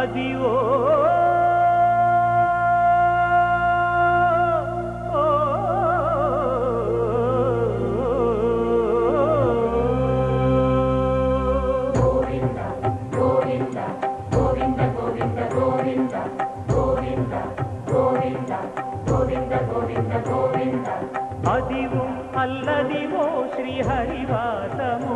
అదివో అదివో అల్లదివో శ్రీహరివాసము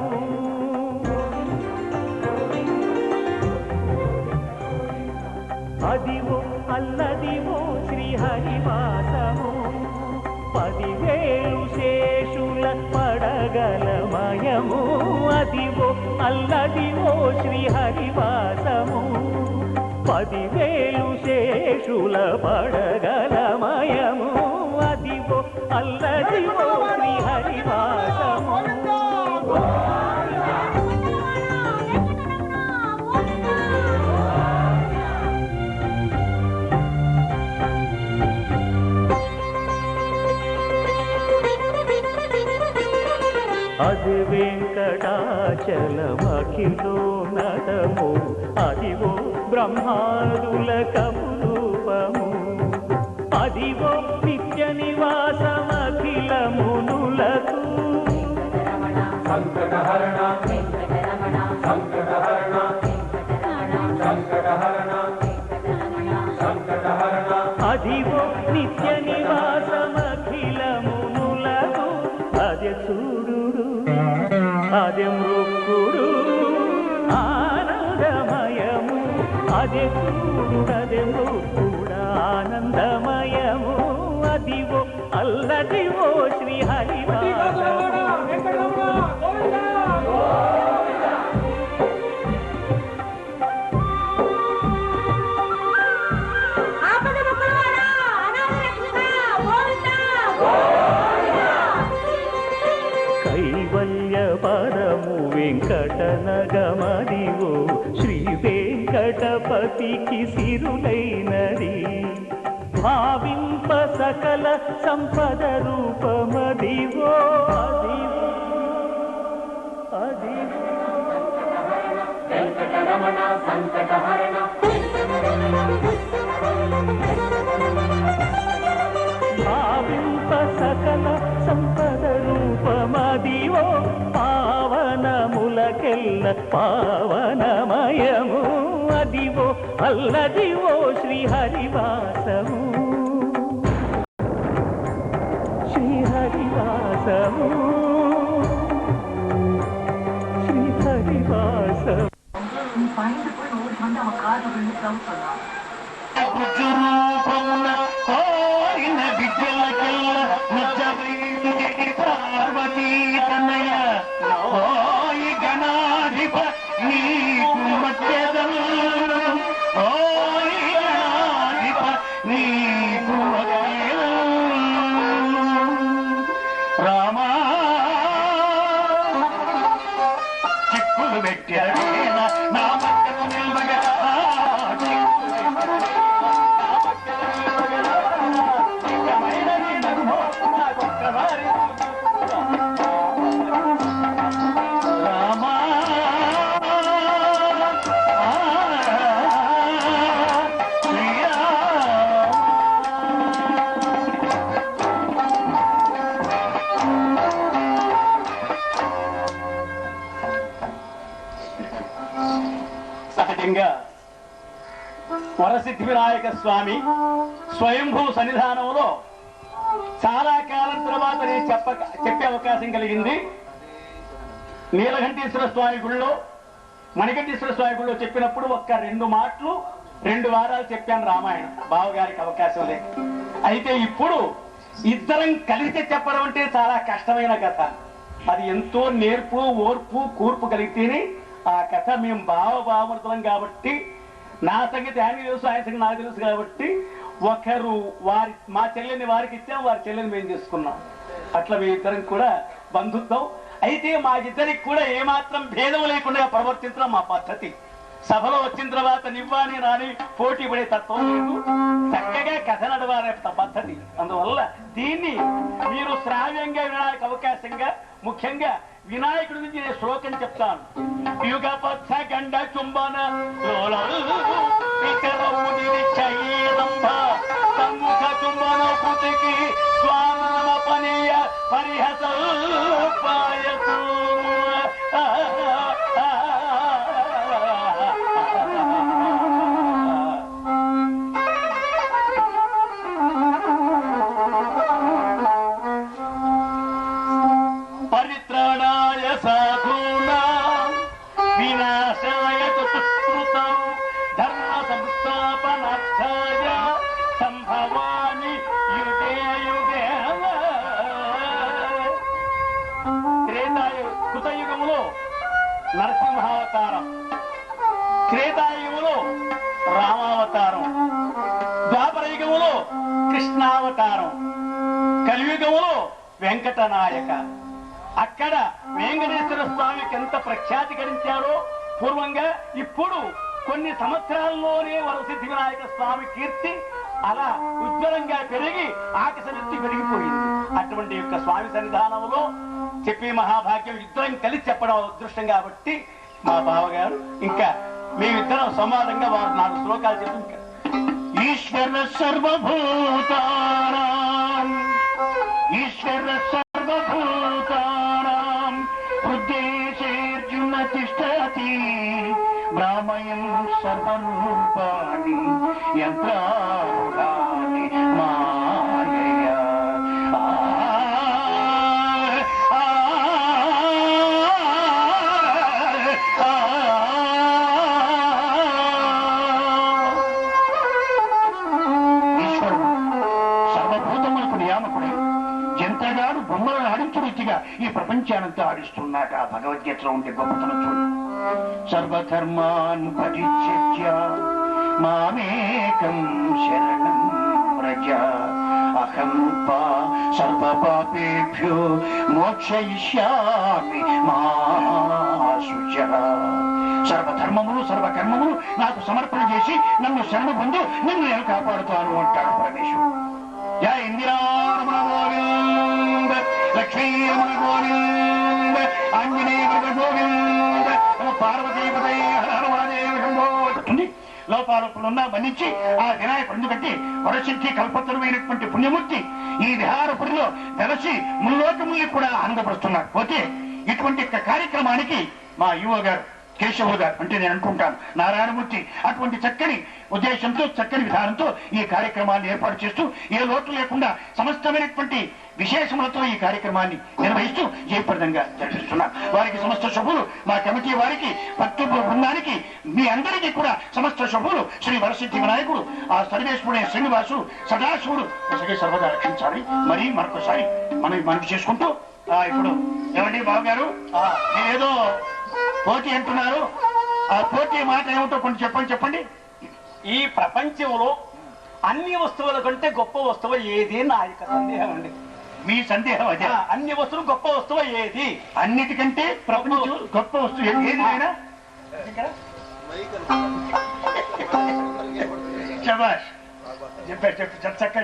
అదివో అల్లదివో శ్రీహరివాసము 10,000 శేషుల పడగలమయము అదివో అల్లదివో శ్రీహరివాసము 10,000 శేషుల పడగలమయము అదివో అల్లదివో శ్రీహరివాసము అది వెంకటాచలమఖిలోన్నతము అదివో బ్రహ్మాదులకము రూపము అదివో నిత్య నివాసమఖిలమునులకు సంకటహరణ సంకటహరణ సంకటహరణ సంకటహరణ అదివో నిత్య నివాసమఖిలమునులకు అదే చూడు అదే మృక్కుడు ఆనందమయము అదే చూడు అదే మృక్కుడు ఆనందమయము అదివో అల్లదివో శ్రీహరివాసము పరము వెంకటనగమదివో శ్రీ వెంకటపతికి సిరులైనది భావింప సకల సంపద రూపమదివో అదివో అదివో వెంకటరమణ సంకటహరణ భావింప సకల సంపద రూపమదివో పావనములకెల్ల పావనమయము అదివో అల్లదివో శ్రీహరివాసము శ్రీహరివాసము శ్రీహరివాసము పార్వతీ తనయ ఓయి గణాధిప నీకు మధ్యదల్ ఓయి గణాధిప నీకు రామా చిక్కులు పెట్టాడేనా నా పక్కన నిల్వగా వరసిద్ధి వినాయక స్వామి స్వయంభూ సన్నిధానంలో చాలా కాలం తర్వాత నేను చెప్పే అవకాశం కలిగింది. నీలకంఠేశ్వర స్వామి గుళ్ళో మణికంఠేశ్వర స్వామి గుళ్ళో చెప్పినప్పుడు ఒక్క 2 మాటలు 2 వారాలు చెప్పాను రామాయణం బావగారికి అవకాశం లేదు. అయితే ఇప్పుడు ఇద్దరం కలిసి చెప్పడం అంటే చాలా కష్టమైన కథ. అది ఎంతో నేర్పు ఓర్పు కూర్పు కలిగితేనే ఆ కథ మేము బావమృతం కాబట్టి నా సంగతి ఆయనకి తెలుసు, ఆయన సంగతి నాకు తెలుసు కాబట్టి ఒకరు మా చెల్లెని వారికి ఇచ్చాం, వారి చెల్లెని మేము తీసుకున్నాం. అట్లా మీ ఇద్దరం కూడా బంధుత్వం. అయితే మా ఇద్దరికి కూడా ఏమాత్రం భేదం లేకుండా ప్రవర్తించడం మా పద్ధతి. సభలో వచ్చిన తర్వాత నివ్వాని రాని పోటీ పడే తత్వం లేదు, చక్కగా కథ నడవాలనే పద్ధతి. అందువల్ల దీన్ని మీరు శ్రావ్యంగా వినడానికి అవకాశంగా ముఖ్యంగా వినాయకుడి నుంచి నేను శ్లోకం చెప్తాను. యుగపథ గండ చుంబన వికలముని చైరంభ సమ్ముఖ చుంబన పుతికి స్వానమ పనీయ పరిహస పాయసు పరిత్రాణాయ సాధూనా వినాశాయ దుష్కృతం ధర్మ సంస్థాపనార్థాయ సంభవామి యుగే యుగే. కృతయుగములో నరసింహావతారం, త్రేతాయుగములో రామావతారం, ద్వాపర యుగములో కృష్ణావతారం, కలియుగములో వెంకటనాయక. అక్కడ వెంకటేశ్వర స్వామికి ఎంత ప్రఖ్యాతి గడించాడో పూర్వంగా, ఇప్పుడు కొన్ని సంవత్సరాల్లోనే వరసిద్ధి వినాయక స్వామి కీర్తి అలా ఉజ్వలంగా పెరిగి ఆకసనెత్తి పెరిగిపోయింది. అటువంటి యొక్క స్వామి సన్నిధానంలో చెప్పే మహాభాగ్యం ఇద్దరం కలిసి చెప్పడం అదృష్టం కాబట్టి మా బావగారు ఇంకా మేమిద్దరం సంవాదంగా వారు 4 శ్లోకాలు చెప్పి ఈశ్వర సర్వభూతానాం ఈశ్వర సర్వభూతానాం హృదేశేర్జున తిష్టతి బ్రాహ్మయం సర్వరూపాణి యంత్రారుడాని మాయయా. జంత్రగాడు బొమ్మలను ఆడించు రీతిగా ఈ ప్రపంచానంతా ఆడిస్తున్నాక భగవద్గీతలో ఉంటే గొప్పతనం చూడు. సర్వధర్మాన్ పరిత్యజ్య మామేకం శరణం వ్రజ అహం సర్వపాపేభ్యో మోక్షయిష్యామి మా శుచః. సర్వధర్మములు సర్వకర్మములు నాకు సమర్పణ చేసి నన్ను శరణు పొందు, నిన్ను నేను కాపాడుతాను అంటాడు పరమేశ్వరుడు. జయ ఇందిరారమణ గోవింద, లక్ష్మీరమణ గోవింద, ఆంజనేయ గోవింద, పార్వతీపదే హరహరమహాదేవుంది. లోపాలోపలున్నా మన్నించి ఆ వినాయకుడు ఎందుకంటే వరసిద్ధి కల్పతరువైనటువంటి పుణ్యమూర్తి ఈ విహారపురిలో వెలసి ముల్లోకముల్ని కూడా ఆనందపరుస్తున్నారు. పోతే ఇటువంటి కార్యక్రమానికి మా యువ గారు కేశవ గారు అంటే నేను అనుకుంటాను నారాయణమూర్తి అటువంటి చక్కని ఉద్దేశంతో చక్కని విధానంతో ఈ కార్యక్రమాన్ని ఏర్పాటు చేస్తూ ఏ లోటు లేకుండా సమస్తమైనటువంటి విశేషములతో ఈ కార్యక్రమాన్ని నిర్వహిస్తూ జయప్రదంగా జరిపిస్తున్నారు. వారికి సమస్త శుభులు, మా కమిటీ వారికి, భక్తు బృందానికి, మీ అందరికీ కూడా సమస్త శుభులు. శ్రీ వరసిద్ధి వినాయకుడు ఆ సర్వేశ్వరుడే శ్రీనివాసుడు సదాశివుడు సర్వదా రక్షించాలి. మరి మరొకసారి మనకి చేసుకుంటూ ఇప్పుడు ఏమండి బాబు గారు మీరేదో పోటీ అంటున్నారు, ఆ పోటీ మాట ఏమిటో కొంచెం చెప్పండి. ఈ ప్రపంచంలో అన్ని వస్తువుల కంటే గొప్ప వస్తువు ఏది నా యొక్క సందేహం అండి. మీ సందేహం అదే, అన్ని వస్తువులు గొప్ప వస్తువు ఏది? అన్నిటికంటే ప్రపంచం గొప్ప వస్తువు ఏది? అయినా శభాష్ చెప్పారు చక్కగా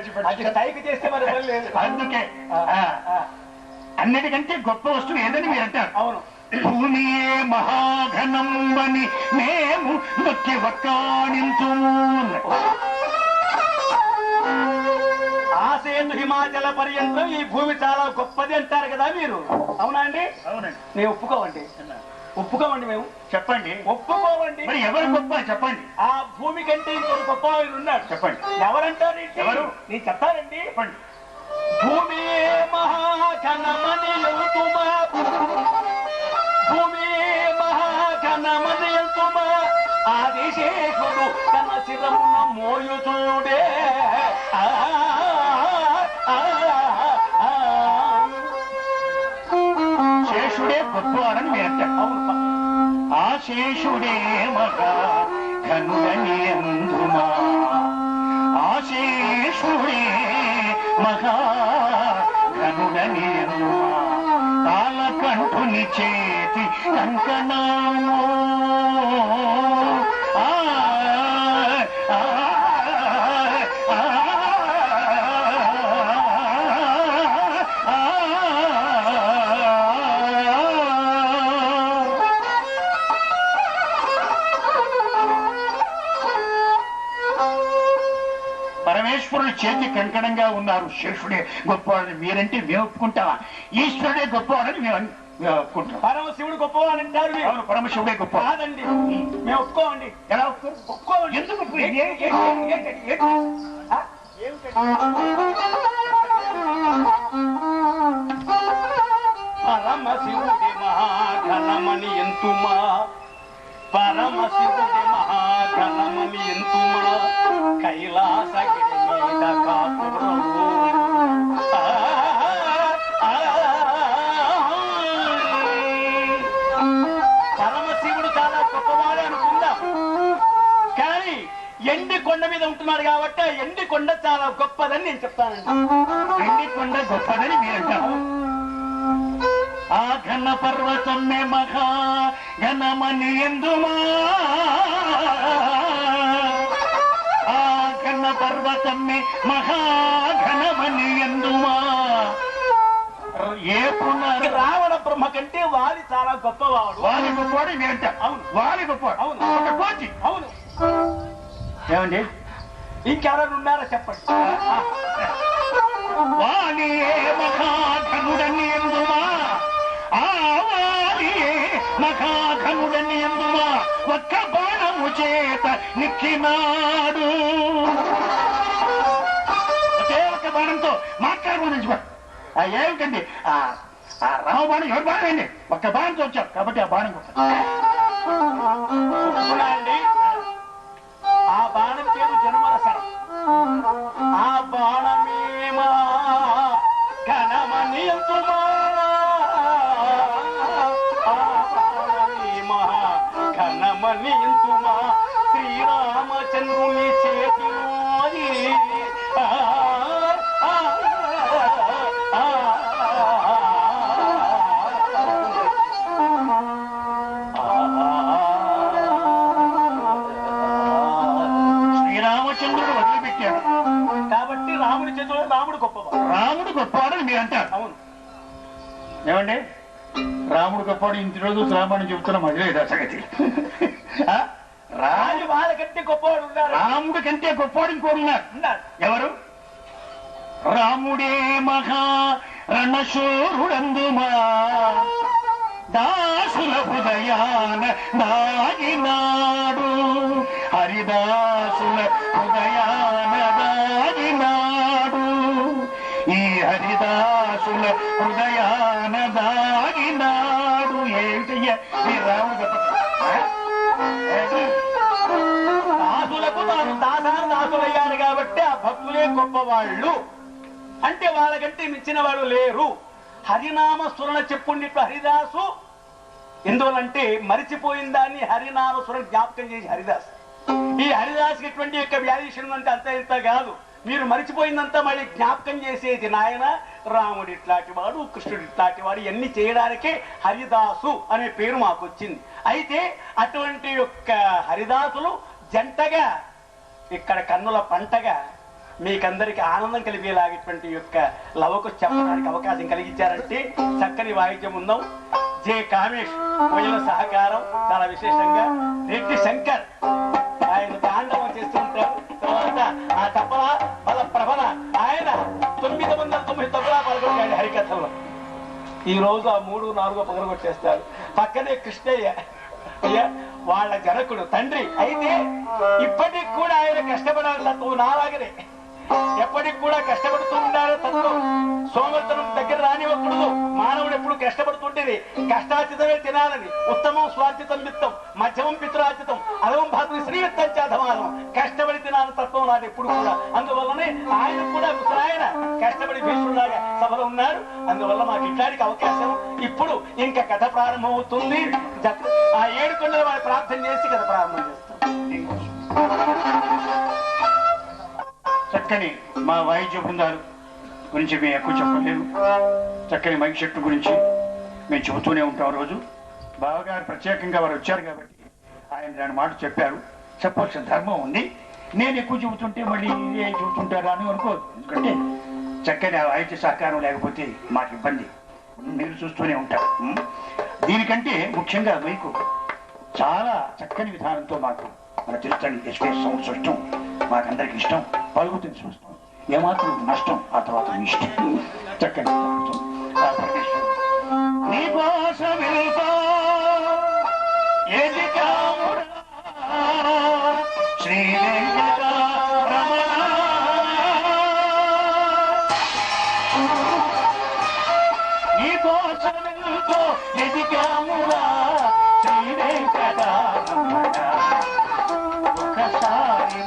చేస్తే మరి అందుకే అన్నిటికంటే గొప్ప వస్తువు ఏదని మీరు అంటారు. అవును, భూమియే మహాఘనంబని మేము నొక్కి వక్కాణించు. ఆసేందు హిమాచల పర్యంతం ఈ భూమి చాలా గొప్పది అంటారు కదా మీరు, అవునా అండి? అవునండి. మేము ఒప్పుకోమండి మేము. చెప్పండి. ఒప్పుకోమండి. మరి ఎవరు గొప్ప చెప్పండి. ఆ భూమి కంటే ఇంకొక గొప్ప ఉన్నాడు. చెప్పండి. ఎవరంటారు? ఎవరు? నేను చెప్తానండి. చెప్పండి. భూమి మహాఘనమని యుతుమా, భూమి మహాఘనమని యుతుమా, ఆదిశేషుడు తన శిరమున మోయుచూడే. శేషుడే గొప్పవాడని మీ అంటారు. అవును, ఆ శేషుడే మగా ఘనుడని అందుమా, ఆ శేషుడే మగా ఘనుడని అందుమా, కాలకంఠుని చేతి కంకణము. కంకణంగా ఉన్నారు. శేషుడే గొప్పవాడని మీరంటే మేము ఒప్పుకుంటావా? ఈశ్వరుడే గొప్పవాడని మేము ఒప్పుకుంటాం. పరమశివుడు గొప్పవాడు అంటారు మీరు. అవును, పరమశివుడే గొప్ప. కాదండి, మేము ఒప్పుకోమండి. ఎలా ఒప్పుకోరు? ఒప్పుకోమండి. ఎందుకు పరమశివుడి మహాఘనమని ఎంతుమా, పరమశివుడి మహాఘనమని ఎంతుమా, కైలాసగిరి మీద కాపురము. పరమశివుడు చాలా గొప్పవాడే అనుకుందాం, కానీ ఎండి కొండ మీద ఉంటున్నాడు కాబట్టి ఎండి కొండ చాలా గొప్పదని నేను చెప్తానండి. ఎండి కొండ గొప్పదని మీరంటారు. ఆ ఘన పర్వతమే మహా ఘనమని ఎందుమా, ఆ ఘన పర్వతమే మహా ఘనమని ఎందుమా. ఏ పునర్ రావణ బ్రహ్మ కంటే వాలి చాలా గొప్పవాడు. వాలి గొప్పవాడు మీరంటారు. అవును, వాలి గొప్పవాడు. అవును, ఒక కోటి. అవును. ఏమండి ఇంకెవరు ఉన్నారో చెప్పండి. వాలి మహాఘనుడని ఎందుమా, ఆ వాలి మహాఘనుడని ఎందుమా, ఒక్క బాణము చేత నిక్కినాడు. ఒకే ఒక్క బాణంతో మాట్లాడమని ఏమిటండి ఆ రామబాణం ఎవరి బాణం అండి? ఒక్క బాణంతో వచ్చారు కాబట్టి ఆ బాణం గొప్ప. అండి, ఆ బాణం పేరు జన్మరసరం. ఆ బాణమేమా ఘనమని ఎంతుమా, ఆ బాణమేమా ఘనమని ఎంతుమా, శ్రీరామచంద్రుని చేతిలోని శ్రీరామచంద్రుడు వదిలిపెట్టాడు కాబట్టి రాముడి చేతిలో రాముడు గొప్పవాడు. రాముడు గొప్పవాడని మీరు అంటారు. అవును, ఏమండి రాముడు గొప్పవాడు ఇంటి రోజు రామాయణం చెబుతున్నా మధ్యలో సంగతి. రాజు వాళ్ళకంటే గొప్పవాడు ఉన్నారు. రాముడి కంటే గొప్పవాడు ఇంకోడు ఉన్నారు. ఎవరు? రాముడే మహా రణశూరుడందుమా, దాసుల హృదయాన దాగినాడు, హరిదాసుల హృదయాన దాగినాడు, ఈ హరిదాసుల హృదయాన దాగినాడు. ఏమిటయ్యా ఈ రాముడు దాసులకు తాను దాసులయ్యారు కాబట్టి ఆ భక్తులే గొప్పవాళ్ళు. అంటే వాళ్ళకంటే మించిన వాళ్ళు లేరు. హరినామ స్మరణ చెప్పుండిట్టు హరిదాసు ఎందువలంటే మరిచిపోయిన దాన్ని హరినామ స్మరణ జ్ఞాపకం చేసి హరిదాస్. ఈ హరిదాస్కి ఎటువంటి యొక్క వ్యాధీషణం అంటే అంత ఇంత కాదు, మీరు మరిచిపోయిందంతా మళ్ళీ జ్ఞాపకం చేసేది నాయన రాముడు ఇట్లాంటి వాడు, కృష్ణుడు ఇట్లాంటి వాడు, ఇవన్నీ చేయడానికే హరిదాసు అనే పేరు మాకు వచ్చింది. అయితే అటువంటి యొక్క హరిదాసులు జంటగా ఇక్కడ కన్నుల పంటగా మీకందరికి ఆనందం కలిగేలాగేటువంటి యొక్క లవకు చెప్పడానికి అవకాశం కలిగించారంటే చక్కని వాయిద్యం ఉందాం. జే కామేష్ కోయిల సహకారం చాలా విశేషంగా, రెడ్డి శంకర్ ఆయన తాండవం చేస్తుంటారు. తర్వాత ఆ తపల బల ప్రభల ఆయన 909 తబలా పాల్గొంటాడు హరికథల్లో. ఈ రోజు ఆ 3, 4 పగలగొట్టేస్తారు. పక్కనే కృష్ణయ్య వాళ్ళ జనకుడు తండ్రి. అయితే ఇప్పటికి కూడా ఆయన కష్టపడాలి తత్వం నాలాగనే, ఎప్పటికి కూడా కష్టపడుతూ ఉండాలి తత్వం. సోమర్తనం దగ్గర రానివ్వకూడదు. మానవుడు ఎప్పుడు కష్టపడుతుంటేది కష్టాచితమే తినాలని. ఉత్తమం స్వార్జితం విత్తం, మధ్యమం పితృరాజితం, అధమం భాతృ శ్రీవిత్తం చేధమానం. కష్టపడి తినాలి తత్వం నాది ఎప్పుడు కూడా. అందువల్లనే ఆయన కూడా ఆయన కష్టపడి భీష్ముడిలాగా సభలో ఉన్నారు. అందువల్ల మాకు ఇట్లాంటి అవకాశం. ఇప్పుడు ఇంకా కథ ప్రారంభం అవుతుంది. ఆ 7 కొండల వారి ప్రార్థన చేసి కథ ప్రారంభం చేస్తాం. చక్కని మా వాయిద్య బృందాలు గురించి మేము ఎక్కువ చెప్పలేము. చక్కని మైక్ చెట్టు గురించి మేము చెబుతూనే ఉంటాం. రోజు బావగారు ప్రత్యేకంగా వారు వచ్చారు కాబట్టి ఆయన దాని మాట చెప్పారు. చెప్పాల్సిన ధర్మం ఉంది. నేను ఎక్కువ చెబుతుంటే మళ్ళీ ఇదే చెబుతుంటారా అని అనుకోదు. ఎందుకంటే చక్కని ఆ వాయిద్య సహకారం లేకపోతే మాకు ఇబ్బంది. మీరు చూస్తూనే ఉంటారు. దీనికంటే ముఖ్యంగా మీకు చాలా చక్కని విధానంతో మాకు మన తిరుత్తని ఎస్పీఎస్ సౌండ్ సిస్టమ్ మాకందరికి ఇష్టం. పలుకుతుంది చూస్తాం. ఏమాత్రం నష్టం ఆ తర్వాత మీ ఇష్టం. చక్కని నీకోసం ఏది కాముడా శ్రీ వెంకటరమణ నీకోసం ఏది కాముడా శ్రీ వెంకటరమణ ఒకసారి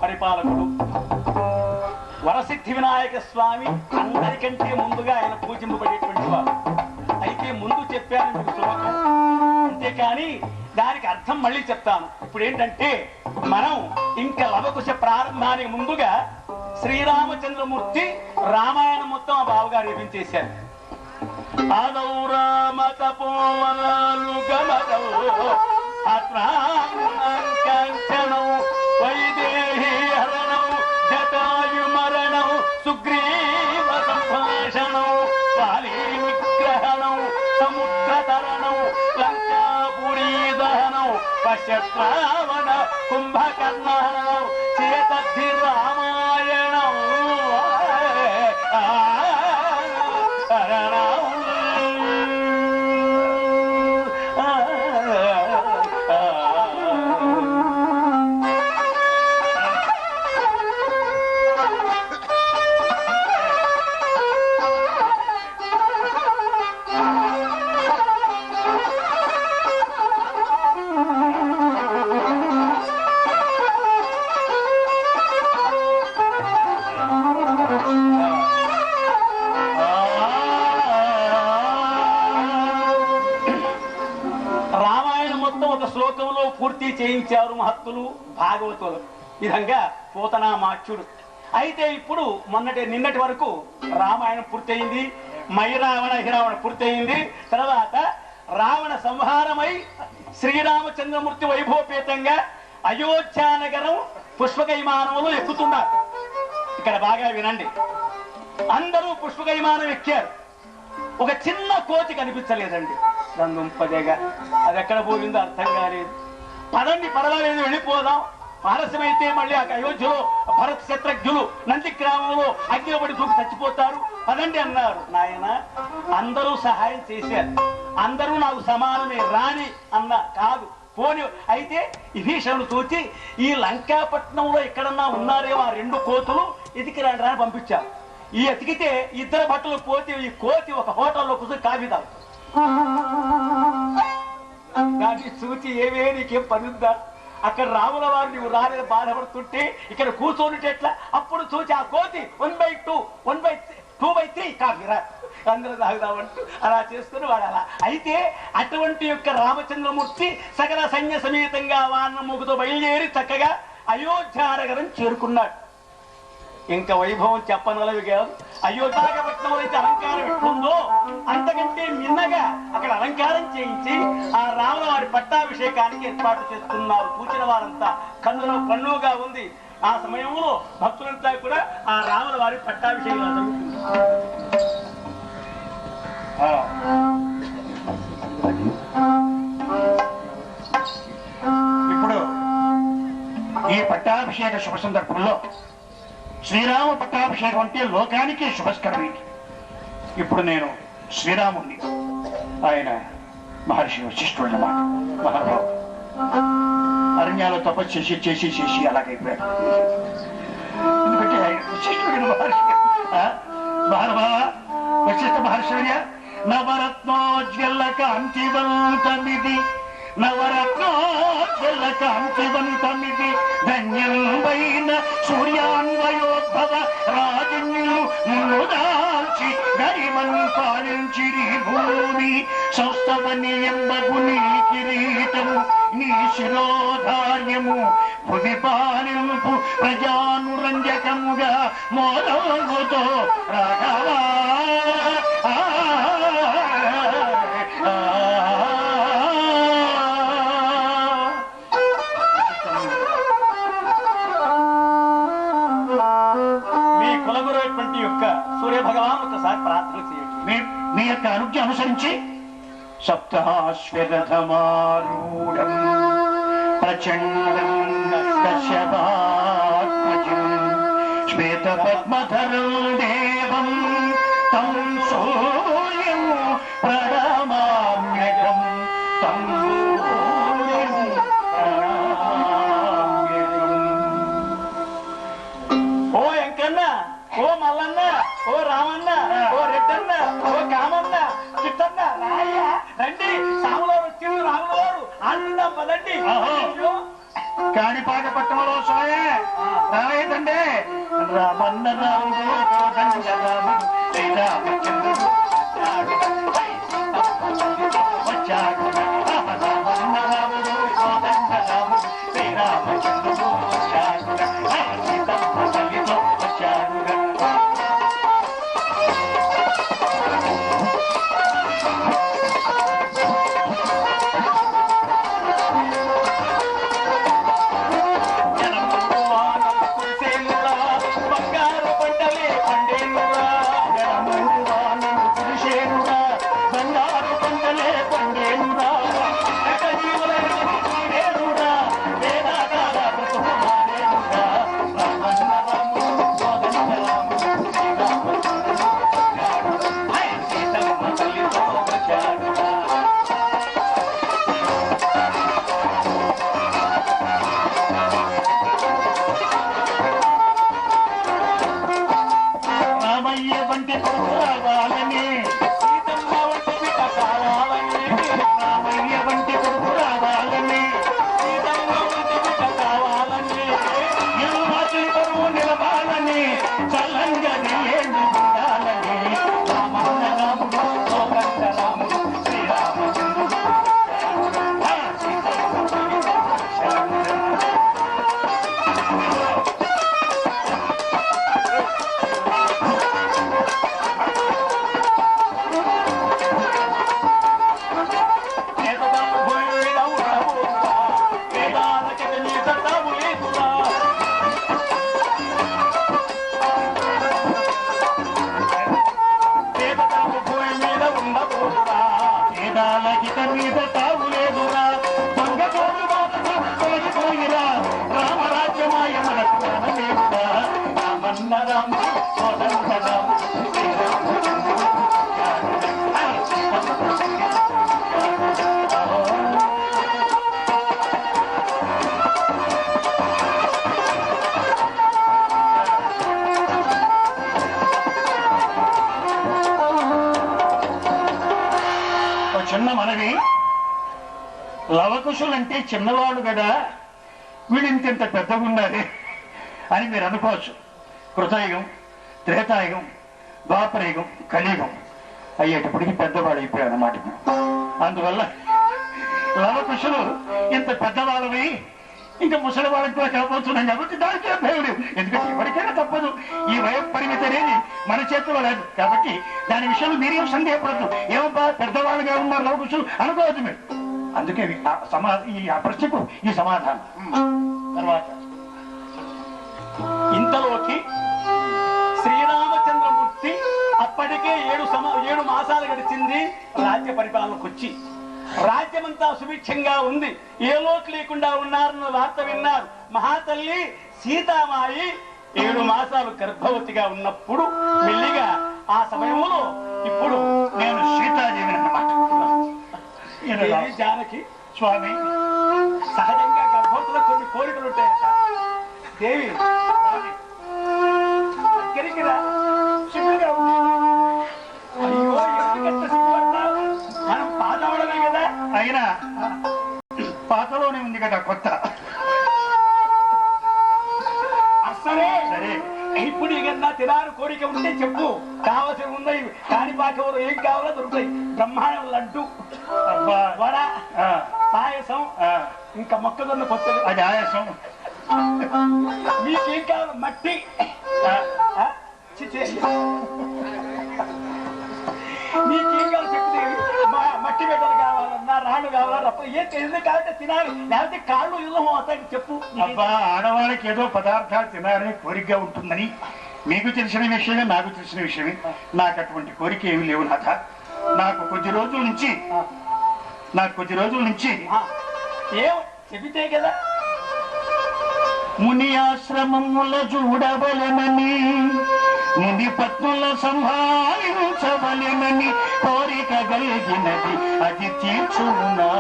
పరిపాలకుడు వరసిద్ధి వినాయక స్వామి అందరికంటే ముందుగా ఆయన పూజింపబడేటువంటి వారు. అయితే ముందు చెప్పాను మీకు శ్లోకం, అంతేకాని దానికి అర్థం మళ్ళీ చెప్తాను. ఇప్పుడు ఏంటంటే మనం ఇంకా లవకుశ ప్రారంభానికి ముందుగా శ్రీరామచంద్రమూర్తి రామాయణం మొత్తం ఆ బావగారు రచించేశారు. ఆదౌ రామ తపోవనాలు గమదౌ అత్రాంకంచనౌ వైదేహి హరణౌ జటాయు మరణౌ సుగ్రీవ సంభాషణౌ వాలీ విగ్రహణౌ సముద్ర తరణౌ లంకాపురీ దహనౌ పశ్యత్రావణ కుంభకర్ణహనౌ చేతద్ధి రామాయణం పూర్తి చేయించారు మహత్తులు భాగవతులు విధంగా పూతనామాచ్యుడు. అయితే ఇప్పుడు నిన్నటి వరకు రామాయణం పూర్తయింది, మైరావణ హిరావణ పూర్తయింది. తర్వాత రావణ సంహారమై శ్రీరామచంద్రమూర్తి వైభవపేతంగా అయోధ్యానగరం పుష్పక విమానంలో ఎక్కుతున్నారు. ఇక్కడ బాగా వినండి, అందరూ పుష్పక విమానం ఎక్కారు. ఒక చిన్న కోతి కనిపించలేదండి. రంగుంపదేగా అది ఎక్కడ పోయిందో అర్థం కాలేదు. పదండి, పర్వాలేదు, వెళ్ళిపోదాం. ఆలస్యమైతే మళ్ళీ అయోధ్యలో భరత్ శత్రుఘ్నులు నంది గ్రామంలో అగ్నిలో పడి దూకి చచ్చిపోతారు, పదండి అన్నారు. నాయన అందరూ సహాయం చేశారు, అందరూ నాకు సమానమే రాని అన్న కాదు పోని. అయితే విభీషణుడు చూచి ఈ లంకాపట్నంలో ఎక్కడన్నా ఉన్నారేమో ఆ 2 కోతులు ఎతికి రాని రాని పంపించారు. ఈ ఎతికితే 2 బట్టలు పోతే ఈ కోతి ఒక హోటల్లో కూర్చొని కాఫీ తాగుతారు. దాన్ని చూచి ఏమే నీకేం పనుందా, అక్కడ రాముల వారు నువ్వు రాలేదు బాధపడుతుంటే ఇక్కడ కూర్చోనిటే ఎట్లా? అప్పుడు చూచి ఆ కోతి 1/2 1/3 కాఫీ రా అందరూ తాగుదామంటూ అలా చేసుకుని వాడు అలా. అయితే అటువంటి యొక్క రామచంద్రమూర్తి సకల సైన్య సమేతంగా వానముగుతో బయలుదేరి చక్కగా అయోధ్యానగరం చేరుకున్నాడు. ఇంకా వైభవం చెప్పనలవి కాదు. అయోధ్యాపట్నంలో అయితే అలంకారం ఎట్లుందో అంతకంటే మిన్నగా అక్కడ అలంకారం చేయించి ఆ రాముల వారి పట్టాభిషేకానికి ఏర్పాటు చేస్తున్నారు. చూచిన వారంతా కన్నులో కన్నుగా ఉంది. ఆ సమయంలో భక్తులంతా కూడా ఆ రాముల వారి పట్టాభిషేకం జరుగుతుంది. ఇప్పుడు ఈ పట్టాభిషేక శుభ సందర్భంలో శ్రీరామ పట్టాభిషేకం అంటే లోకానికి శుభస్కరమే. ఇప్పుడు నేను శ్రీరాముణ్ణి, ఆయన మహర్షి వశిష్ఠుడు అన్నమాట. మహారావు అరణ్యాలు తపస్సు చేసి అలాగైపోయాడు. ఎందుకంటే ఆయన వశిష్ఠుడు మహర్షి. మహానుభావ వశిష్ఠ మహర్షి నవరత్నోజ్వల కాంతివంతమిది, నవరత్నోజ్వల కాంతివంతమిది ధన్యంబైన సూర్యాన్వయోద్భవ రాజన్యులు మునుదాల్చి గరిమన్ పాలించిరి భూమి సౌస్తవని ఎంబగుని కిరీటము నీ శిరోధార్యము భువి పాలింపు ప్రజానురంజకముగా మోదముతో రాఘవా మీ యొక్క అనుజ్ఞ అనుసరించి సప్తాశ్వరథమారూఢం ప్రచండం కశ్యపాత్మజం శ్వేత పద్మధరం దేవం తం సూర్యం ప్రణమామ్యహం తం సూర్యం ప్రణమామ్యహం. ఓ వెంకన్న, ఓ మల్లన్న, ఓ రామన్న, ఓ రెడ్డన్న, ఓ కామన్న, చిట్టన్న, రాయ రండి. సాములో వచ్చింది రాముల వారు ఆనందం పదండి. కాణిపాక పట్టణంలో సోయే రాలేదండి. రామన్న రాముడు రాముడు శ్రీరామచంద్రుడు వచ్చాడు. రామన్న రాముడు రాముడు శ్రీరామచంద్రుడు వచ్చాడు. వచ్చాడు. మీద తావులేదురా దొంగ తోడు తోడిపోయిరా రామరాజ్యమాయ మనకు రామదేవుడా రామన్న రామ సోదరుడ రామ చిన్న మనవి లవకుశులంటే చిన్నవాడు కదా వీడింత పెద్దగా ఉండాలి అని మీరు అనుకోవచ్చు. కృతయుగం, త్రేతాయుగం, ద్వాపరయుగం, కలియుగం అయ్యేటప్పటికి పెద్దవాడు అయిపోయాడు అన్నమాట. అందువల్ల లవకుశులు ఇంత పెద్దవాళ్ళవి ఇంకా ముసలి వాళ్ళకి కూడా కాకపోతున్నాం కాబట్టి దానికి భయం లేదు. ఎందుకంటే ఎవరికైనా తప్పదు, ఈ వయ పరిమితి అనేది మన చేతిలో లేదు. కాబట్టి దాని విషయంలో మీరేం సందేహపడద్దు. ఏమబ్బా పెద్దవాళ్ళుగా ఉన్నారు లవకుశులు అనుకోవద్దు మీరు. అందుకే ఈ ప్రశ్నకు ఈ సమాధానం. తర్వాత ఇంతలోకి శ్రీరామచంద్రమూర్తి అప్పటికే 7 మాసాలు గడిచింది రాజ్య పరిపాలనకు వచ్చి. రాజ్యమంతా సుభిక్షంగా ఉంది, ఏ లోటు లేకుండా ఉన్నారన్న వార్త విన్నారు. మహాతల్లి సీతామాయి 7 మాసాలు గర్భవతిగా ఉన్నప్పుడు మెల్లిగా ఆ సమయంలో ఇప్పుడు నేను సీతాదేవి అన్నమాట. జానకి స్వామి సహజంగా గర్భవతులకు కొన్ని కోరికలు ఉంటాయట. దేవి దగ్గరికి రా, సిగ్గుగా ఉంది. అయ్యో ఎందుకంటే సిగ్గుపడతావు, మనం పాతవడమే కదా. అయినా పాతలోనే ఉంది కదా కొత్త. అసలే సరే ఇప్పుడు ఇకన్నా తినారు కోరిక ఉంటే చెప్పు, కావలసి ఉన్నాయి. కాణిపాకవరు ఏం కావాలో దొరుకుతాయి. బ్రహ్మాండం లడ్డు, అబ్బా వడ, పాయసం, ఇంకా మొక్కజొన్న కొత్తలు. అది ఆయాసం. మీకేం కావాలి? మట్టి, మీకేం కావాలి చెప్తే మట్టి బిడ్డలు కావాలన్నా రాళ్ళు కావాలా రప్ప ఏది కావాలంటే తినాలి, లేకపోతే కాళ్ళు ఇల్లు అవుతాయి. చెప్పు. అబ్బా ఆడవాళ్ళకి ఏదో పదార్థాలు తినాలని కోరికగా ఉంటుందని మీకు తెలిసిన విషయమే, నాకు తెలిసిన విషయమే. నాకు అటువంటి కోరిక ఏమి లేవు నాథ. నాకు కొద్ది రోజుల నుంచి ఏం చెబితే కదా. ముని ఆశ్రమముల చూడవలెనని, ముని పత్నుల సంభావించవలెనని కోరిక కలిగినది, అది తీర్చునా.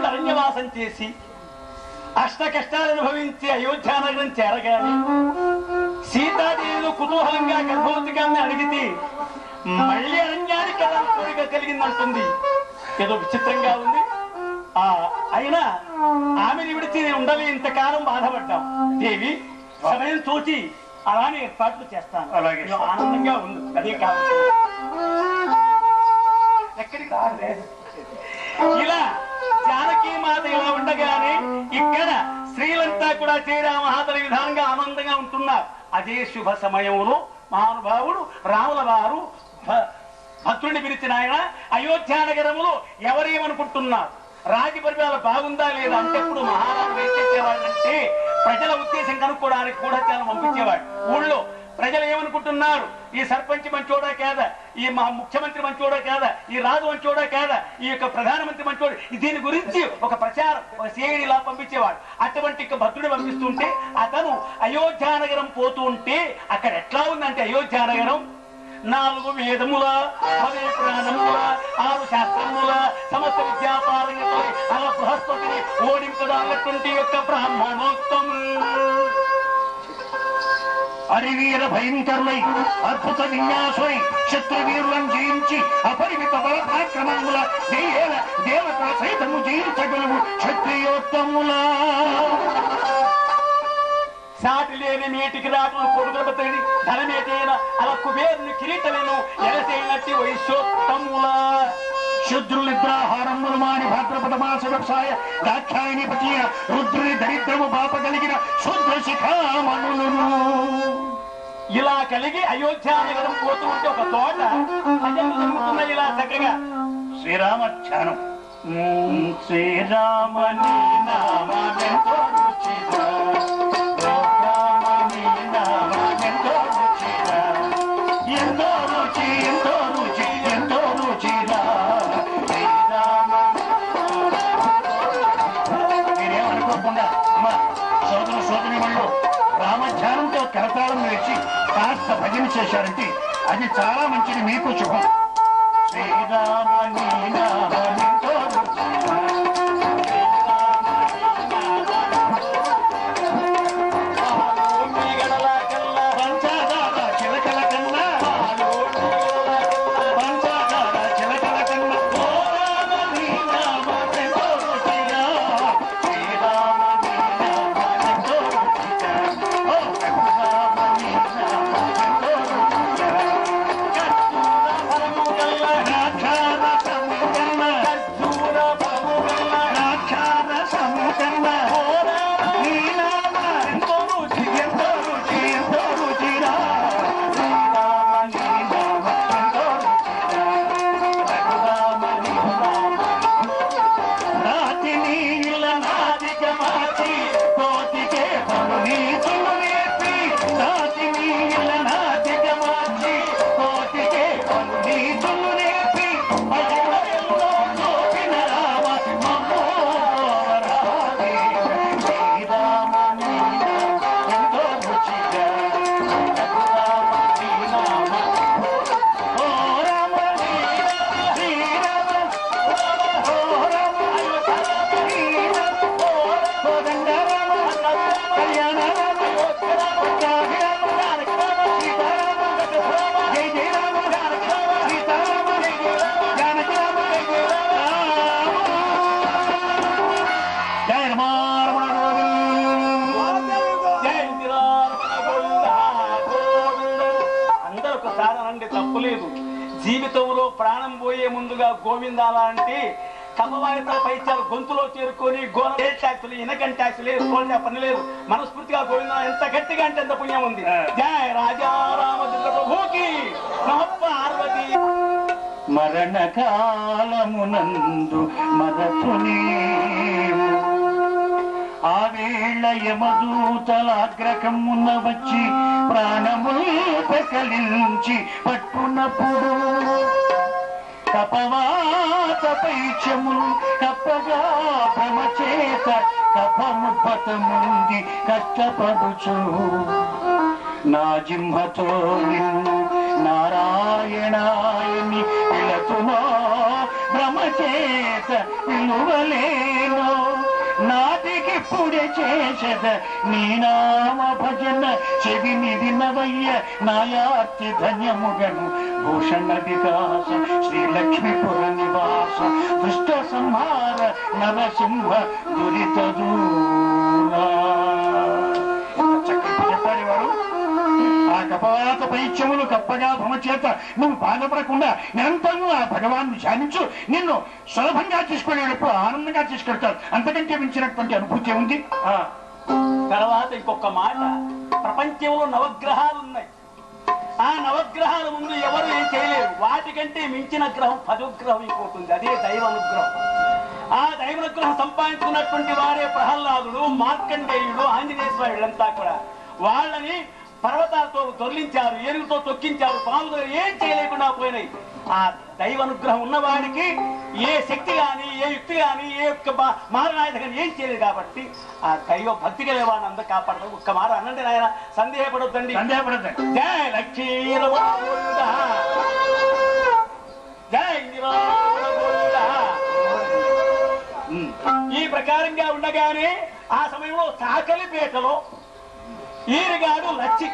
అరణ్యవాసం చేసి అష్ట కష్టాలు అనుభవించి అయోధ్యానగరం చేరగానే సీతాదేవిలో కుతూహలంగా గర్భవతిగా అడిగితే మళ్ళీ అరణ్యానికి ఎలా కోరిక కలిగిందంటుంది. ఏదో విచిత్రంగా ఉంది. అయినా ఆమెను విడిచి ఉండలే, ఇంతకాలం బాధపడ్డాం. దేవి సమయం చూచి అలానే ఏర్పాట్లు చేస్తాను. అలాగే ఆనందంగా ఉంది. అదే కావాలి. ఎక్కడికి ఇలా జానకి మాత ఇలా ఉండగానే ఇక్కడ స్త్రీలంతా కూడా శ్రీరామహాతల విధానంగా ఆనందంగా ఉంటున్నారు. అదే శుభ సమయంలో మహానుభావుడు రాముల వారు భక్తుడిని పిలిచిన ఆయన అయోధ్యానగరములో ఎవరేమనుకుంటున్నారు, రాజు పరిపాలన బాగుందా లేదా అంటే ఇప్పుడు మహారాజు ఏం చేసేవాళ్ళంటే ప్రజల ఉద్దేశం కనుక్కోవడానికి కూడా చాలా పంపించేవాడు. ఊళ్ళో ప్రజలు ఏమనుకుంటున్నారు, ఈ సర్పంచ్ మంచోడా కాదా, ఈ ముఖ్యమంత్రి మంచోడా కాదా, ఈ రాజు మంచోడా కాదా, ఈ యొక్క ప్రధానమంత్రి మంచోడు, దీని గురించి ఒక ప్రచారం, ఒక సేవలా పంపించేవాడు. అటువంటి భక్తుడు పంపిస్తుంటే అతను అయోధ్యానగరం పోతూ ఉంటే అక్కడ ఎట్లా ఉందంటే అయోధ్యానగరం 4 వేదముల 10 ప్రాణముల 6 శాస్త్రముల సమస్త విద్యాపారంతో అలా బృహస్పతిని ఓడింపదాలటువంటి యొక్క బ్రాహ్మణోత్తం అరివీర భయంకరులై అద్భుత విన్యాసులై శత్రువీరులను జయించి అపరిమిత బలపరాక్రమముల దేయేల దేవత సైతము జయించగలవు క్షత్రియోత్తముల. సాటి లేని నీటికి రాటును కొడుకులబతని ధనమేటైన అలా కుబేరుని కిరీటలను ఎలసేనట్టి వైశ్యోత్తముల. శుద్రునిద్రాహారములు మాని భాద్రపద మాస వ్యవసాయ దాక్షాయని పతియ రుద్రుని దరిద్రము బాపగలిగిన శుద్ర శిఖామణులను. ఇలా కలిగి అయోధ్య నగరం పోతూ ఉంటే ఒక తోట భజనలు జరుగుతున్నాయి ఇలా చక్కగా. శ్రీరామ ధ్యానం. శ్రీరామని నామమెంతో రుచిరా, శ్రీరామని నామమెంతో రుచిరా, ఎంతో రుచి ఎంతో రుచి ఎంతో రుచిరా శ్రీరామ. మీరేమనుకోకుండా అమ్మా సోదరు సోదరి వాళ్ళు రామధ్యానంతో కరతాళం వేసి కాస్త భజన చేశారంటే అది చాలా మంచిది, మీకు శుభం. శ్రీరామని నామమెంతో రుచిరా, పంచదార చిలకల కన్నా పంచదార చిలకల కన్నా శ్రీరామని నామమెంతో రుచిరా, శ్రీరామని నామమెంతో రుచిరా, ఓ శ్రీరామని నామమెంతో రుచిరా. తప్పులేదు. జీవితంలో ప్రాణం పోయే ముందుగా గోవిందాల అంటే కమ్మవారితో పైచారు గొంతులో చేరుకొని గోరే ట్యాక్సులు ఇనకం ట్యాక్సులు లేదు, గోల్డా పని లేదు. మనస్ఫూర్తిగా గోవిందా ఎంత గట్టిగా అంటే ఎంత పుణ్యం ఉంది. జయ రాజారామచంద్ర ప్రభుకి పార్వతి. మరణకాలమునందు మరతుని ఆవేళ యమదూతలాగ్రకమున వచ్చి ప్రాణములు పెకలించి పట్టునప్పుడు కపవాత పైచములు కప్పగా భ్రమచేత కపముద్భతముంది కష్టపడుచు నా జింహతో నిన్ను నారాయణాయని పిలతునో భ్రమచేత పిలువలేనో నాటికి పుడే చేసద నీ నామ భజన చెవిని వినవయ్య నాయార్తి ధన్యముగను భూషణ వికాస శ్రీలక్ష్మీపుర నివాస దుష్ట సంహార నరసింహ దురిత చెప్పాడు వారు. ఆ కపవాత పైత్యములు కప్పగా భ్రమచేత నువ్వు బాధపడకుండా నిరంతరము ఆ భగవాన్ని ధ్యానించు, నిన్ను సులభంగా తీసుకెళ్ళేటప్పుడు ఆనందంగా తీసుకెళ్తారు. అంతకంటే మించినటువంటి అనుభూతి ఉంది. తర్వాత ఇంకొక మాట, ప్రపంచంలో నవగ్రహాలు ఉన్నాయి. ఆ నవగ్రహాల ముందు ఎవరు ఏం చేయలేరు. వాటికంటే మించిన గ్రహం 10వ గ్రహం అయిపోతుంది, అదే దైవ అనుగ్రహం. ఆ దైవానుగ్రహం సంపాదించుకున్నటువంటి వారే ప్రహ్లాదుడు, మార్కండేయుడు, ఆంజనేయ స్వామిలంతా కూడా. వాళ్ళని పర్వతాలతో దొర్లించారు, ఏనుగుతో తొక్కించారు, పాముతో ఏం చేయలేకుండా పోయినాయి. ఆ దైవ అనుగ్రహం ఉన్నవాడికి ఏ శక్తి గాని, ఏ యుక్తి గాని, ఏ యొక్క మారణాయుధ కానీ ఏం చేయలేదు. కాబట్టి ఆ దైవ భక్తి కలివాడిని అందరూ కాపాడతాం. ఒక్క మాట అనండి నాయన, సందేహపడొద్దండి. జయ లక్ష్మీ జయ ఈ ప్రకారంగా ఉండగానే ఆ సమయంలో సాకలిపేటలో ఈరిగాడు లచ్చి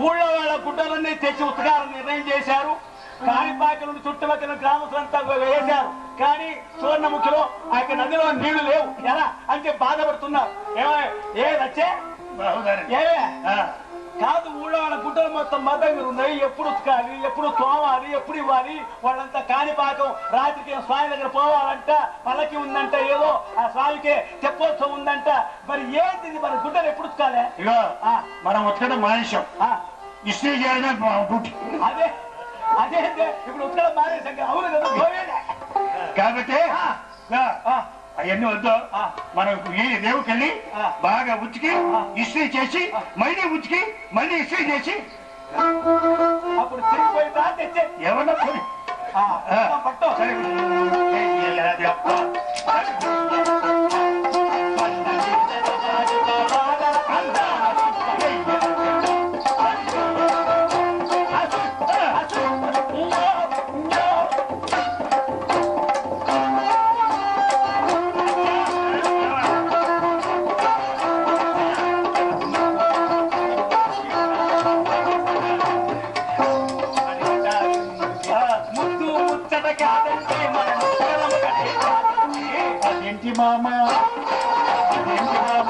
ఊళ్ళో వాళ్ళ గుడ్డలన్నీ తెచ్చి ఉత్తగారం నిర్ణయం చేశారు. కాణిపాకల చుట్టుపక్కల గ్రామస్తులంతా వేశారు. కానీ సువర్ణముఖిలో ఆ నదిలో నీళ్లు లేవు. ఎలా అంటే బాధపడుతున్నారు. ఏ లచ్చే ఏవే కాదు, ఊళ్ళో వాళ్ళ గుడ్డలు మొత్తం మతంగా ఉన్నాయి. ఎప్పుడు ఉతకాలి, ఎప్పుడు తోమాలి, ఎప్పుడు ఇవ్వాలి. వాళ్ళంతా కాణిపాకం రాత్రికి స్వామి దగ్గర పోవాలంట, పల్లకి ఉందంట, ఏదో ఆ స్వామికే తెప్పోత్సవం ఉందంట. మరి ఏంటిది, మరి గుడ్డలు ఎప్పుడు ఉతకాలి? ఇగో మనం ఉతకడం మానేశాం. ఇస్త్రీ చేయడమే డ్యూటీ. అదే అదే ఇప్పుడు ఉత్తరం మారేసాక అవును కదా గోవేనే. కాబట్టి అవన్నీ వద్దు. మనం ఈ దేవుకి వెళ్ళి బాగా ఉతికి ఇస్త్రీ చేసి మళ్ళీ ఉతికి మళ్ళీ ఇస్త్రీ చేసి అప్పుడు తిరిగిపోయిందా తెచ్చే ఏమన్నా పట్టు. ముద్దు ముచ్చట కాదంటే మన అదేంటి మామ అదేంటి మామ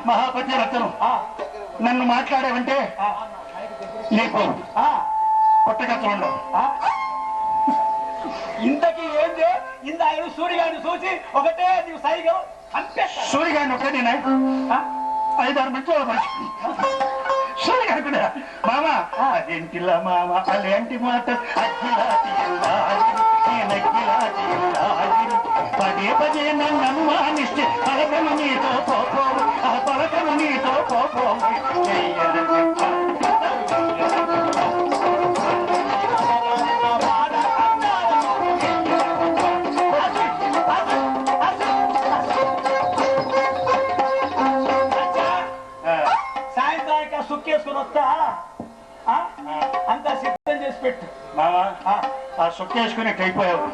మహాపతి రత్నం నన్ను మాట్లాడావంటే నీకు కొట్టగత్తం ఉండవు. ఇంతకీ ఏంది ఇంత ఆయన సూర్యగాడిని చూసి ఒకటే నీవు సైగం అంపేస్తా. సూర్యగాడిని ఒకటి 5-6 మంచి సూర్యగాడి కూడా మామ అదేంటిలా మామ అలాంటి మాట అగ్గిలాటి పదే పదే నన్ను అనుమానిస్తే పలకను నీతో పోపో ఆ పలకను నీతో పోపో సాయంత్రానికి సుక్కేసుకుని వస్తా. అంతా సిద్ధం చేసి పెట్టు మామ. ఆ సుక్కేసుకుని అయిపోయావు.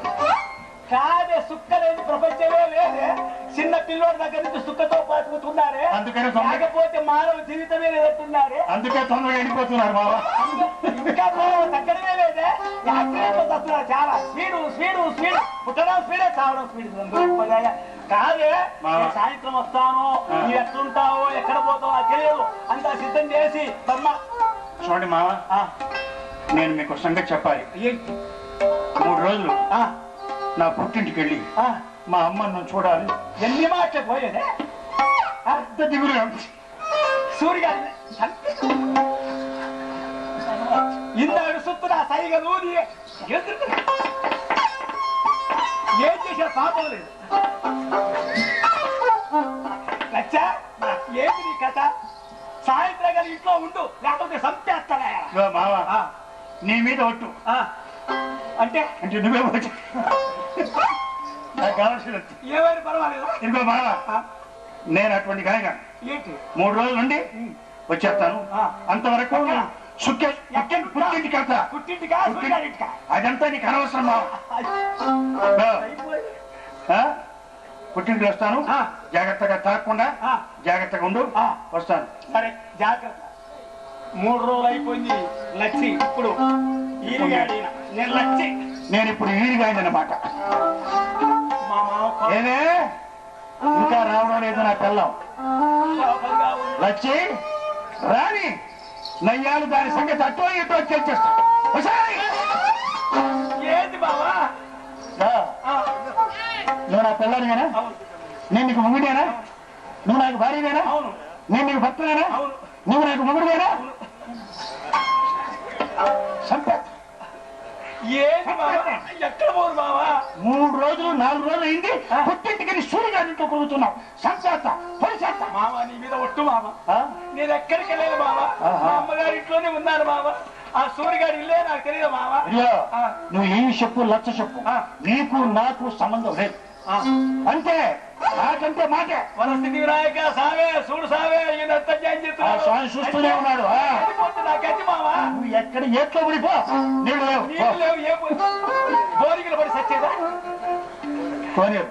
కాదే సుక్క లేని ప్రపంచమే లేదే. చిన్న పిల్లోడి దగ్గర నుంచి సుక్కతో పాతుకుతున్నారే. అందుకని కాకపోతే మానవ జీవితమే లేదంటున్నారే. అందుకే తొందరగా వెళ్ళిపోతున్నారు మామ. ఇంకా తగ్గడమే లేదే. యాక్సిడెంట్ వస్తున్నారు చాలా. స్పీడు స్పీడు స్పీడ్ పుట్టడం స్పీడే చావడం స్పీడ్. కాదే సాయంత్రం వస్తాను నువ్వు ఎట్లుంటావో ఎక్కడ పోతావో నాకు తెలియదు. అంతా సిద్ధం చేసి బొమ్మ చూడండి మామ, నేను మీకు సంగతి చెప్పాలి. ఏంటి 3 రోజులు నా పుట్టింటికి వెళ్ళి మా అమ్మను చూడాలి. ఎన్ని మాటలు పోయేదే. అంత దిగులుగా సూర్యగారిని ఇందాడు సుత్తున సైగలు ఏం చేసే పాపం లేదు. లచ్చా ఏంటి నీ కథ? సాయంత్రం గారి ఇంట్లో ఉండు లేకపోతే సంపేస్తాడా. మామ నీ మీద ఒట్టు. అంటే అంటే నువ్వే వచ్చి నాకు కావాల్సిన ఏమైనా పర్వాలేదు. ఇదిగో మామ, నేను అటువంటి గాయగా ఏంటి 3 రోజులు నుండి వచ్చేస్తాను. అంతవరకు పుట్టింటికి వెళ్తా. పుట్టింటికా అదంతా నీకు అనవసరం మామ. పుట్టింటికి వస్తాను. జాగ్రత్తగా తాగకుండా జాగ్రత్తగా ఉండు. వస్తాను. సరే జాగ్రత్త. 3 రోజులు అయిపోయింది లచ్చి. ఇప్పుడు నేను లచ్చి. నేను ఇప్పుడు ఈడిగాయండి అన్నమాట. మా మామ ఏమే ఇంకా రావడం లేదు నా పిల్లం. లచ్చి రాని నయ్యాలు దాని సంగతి అట్టో ఇటో చర్చిస్తా. ఏంటి బావా? నువ్వు నా పిల్లనివేనా? నేను నీకు మొగుడేనా? నువ్వు నాకు భార్యవేనా? అవును. నేను నీకు భర్తనేనా? అవును. నువ్వు నాకు మొగుడువేనా? ఏంటి బావా? ఎక్కడ పోరు బావా? 3 రోజులు 4 రోజులు అయింది. పుట్టింటికి సూర్యగారింట్లో కొడుతున్నావు. సంచేత పొలిచేత మామ నీ మీద ఒట్టు మామ. నేను ఎక్కడికి వెళ్ళలేదు బావా. మా అమ్మగారి ఇంట్లోనే ఉన్నాను బావా. ఆ సూర్యగారి ఇల్లే నాకు తెలియదు బావా. నువ్వు ఏమి చెప్పు లచ్చ చెప్పు, నీకు నాకు సంబంధం లేదు. అంటే నాకంటే మాట మన స్థితి వినాయక సావే చూడు సావే ఈయనంతా ఆ స్వామి చూస్తూనే ఉన్నాడు నాకచ్చి మావా నువ్వు ఎక్కడ ఏట్లో పడిపో నీళ్ళు లేవు నీళ్ళు లేవు ఏ బోరికలు పడి సచ్చేదా కోనేరు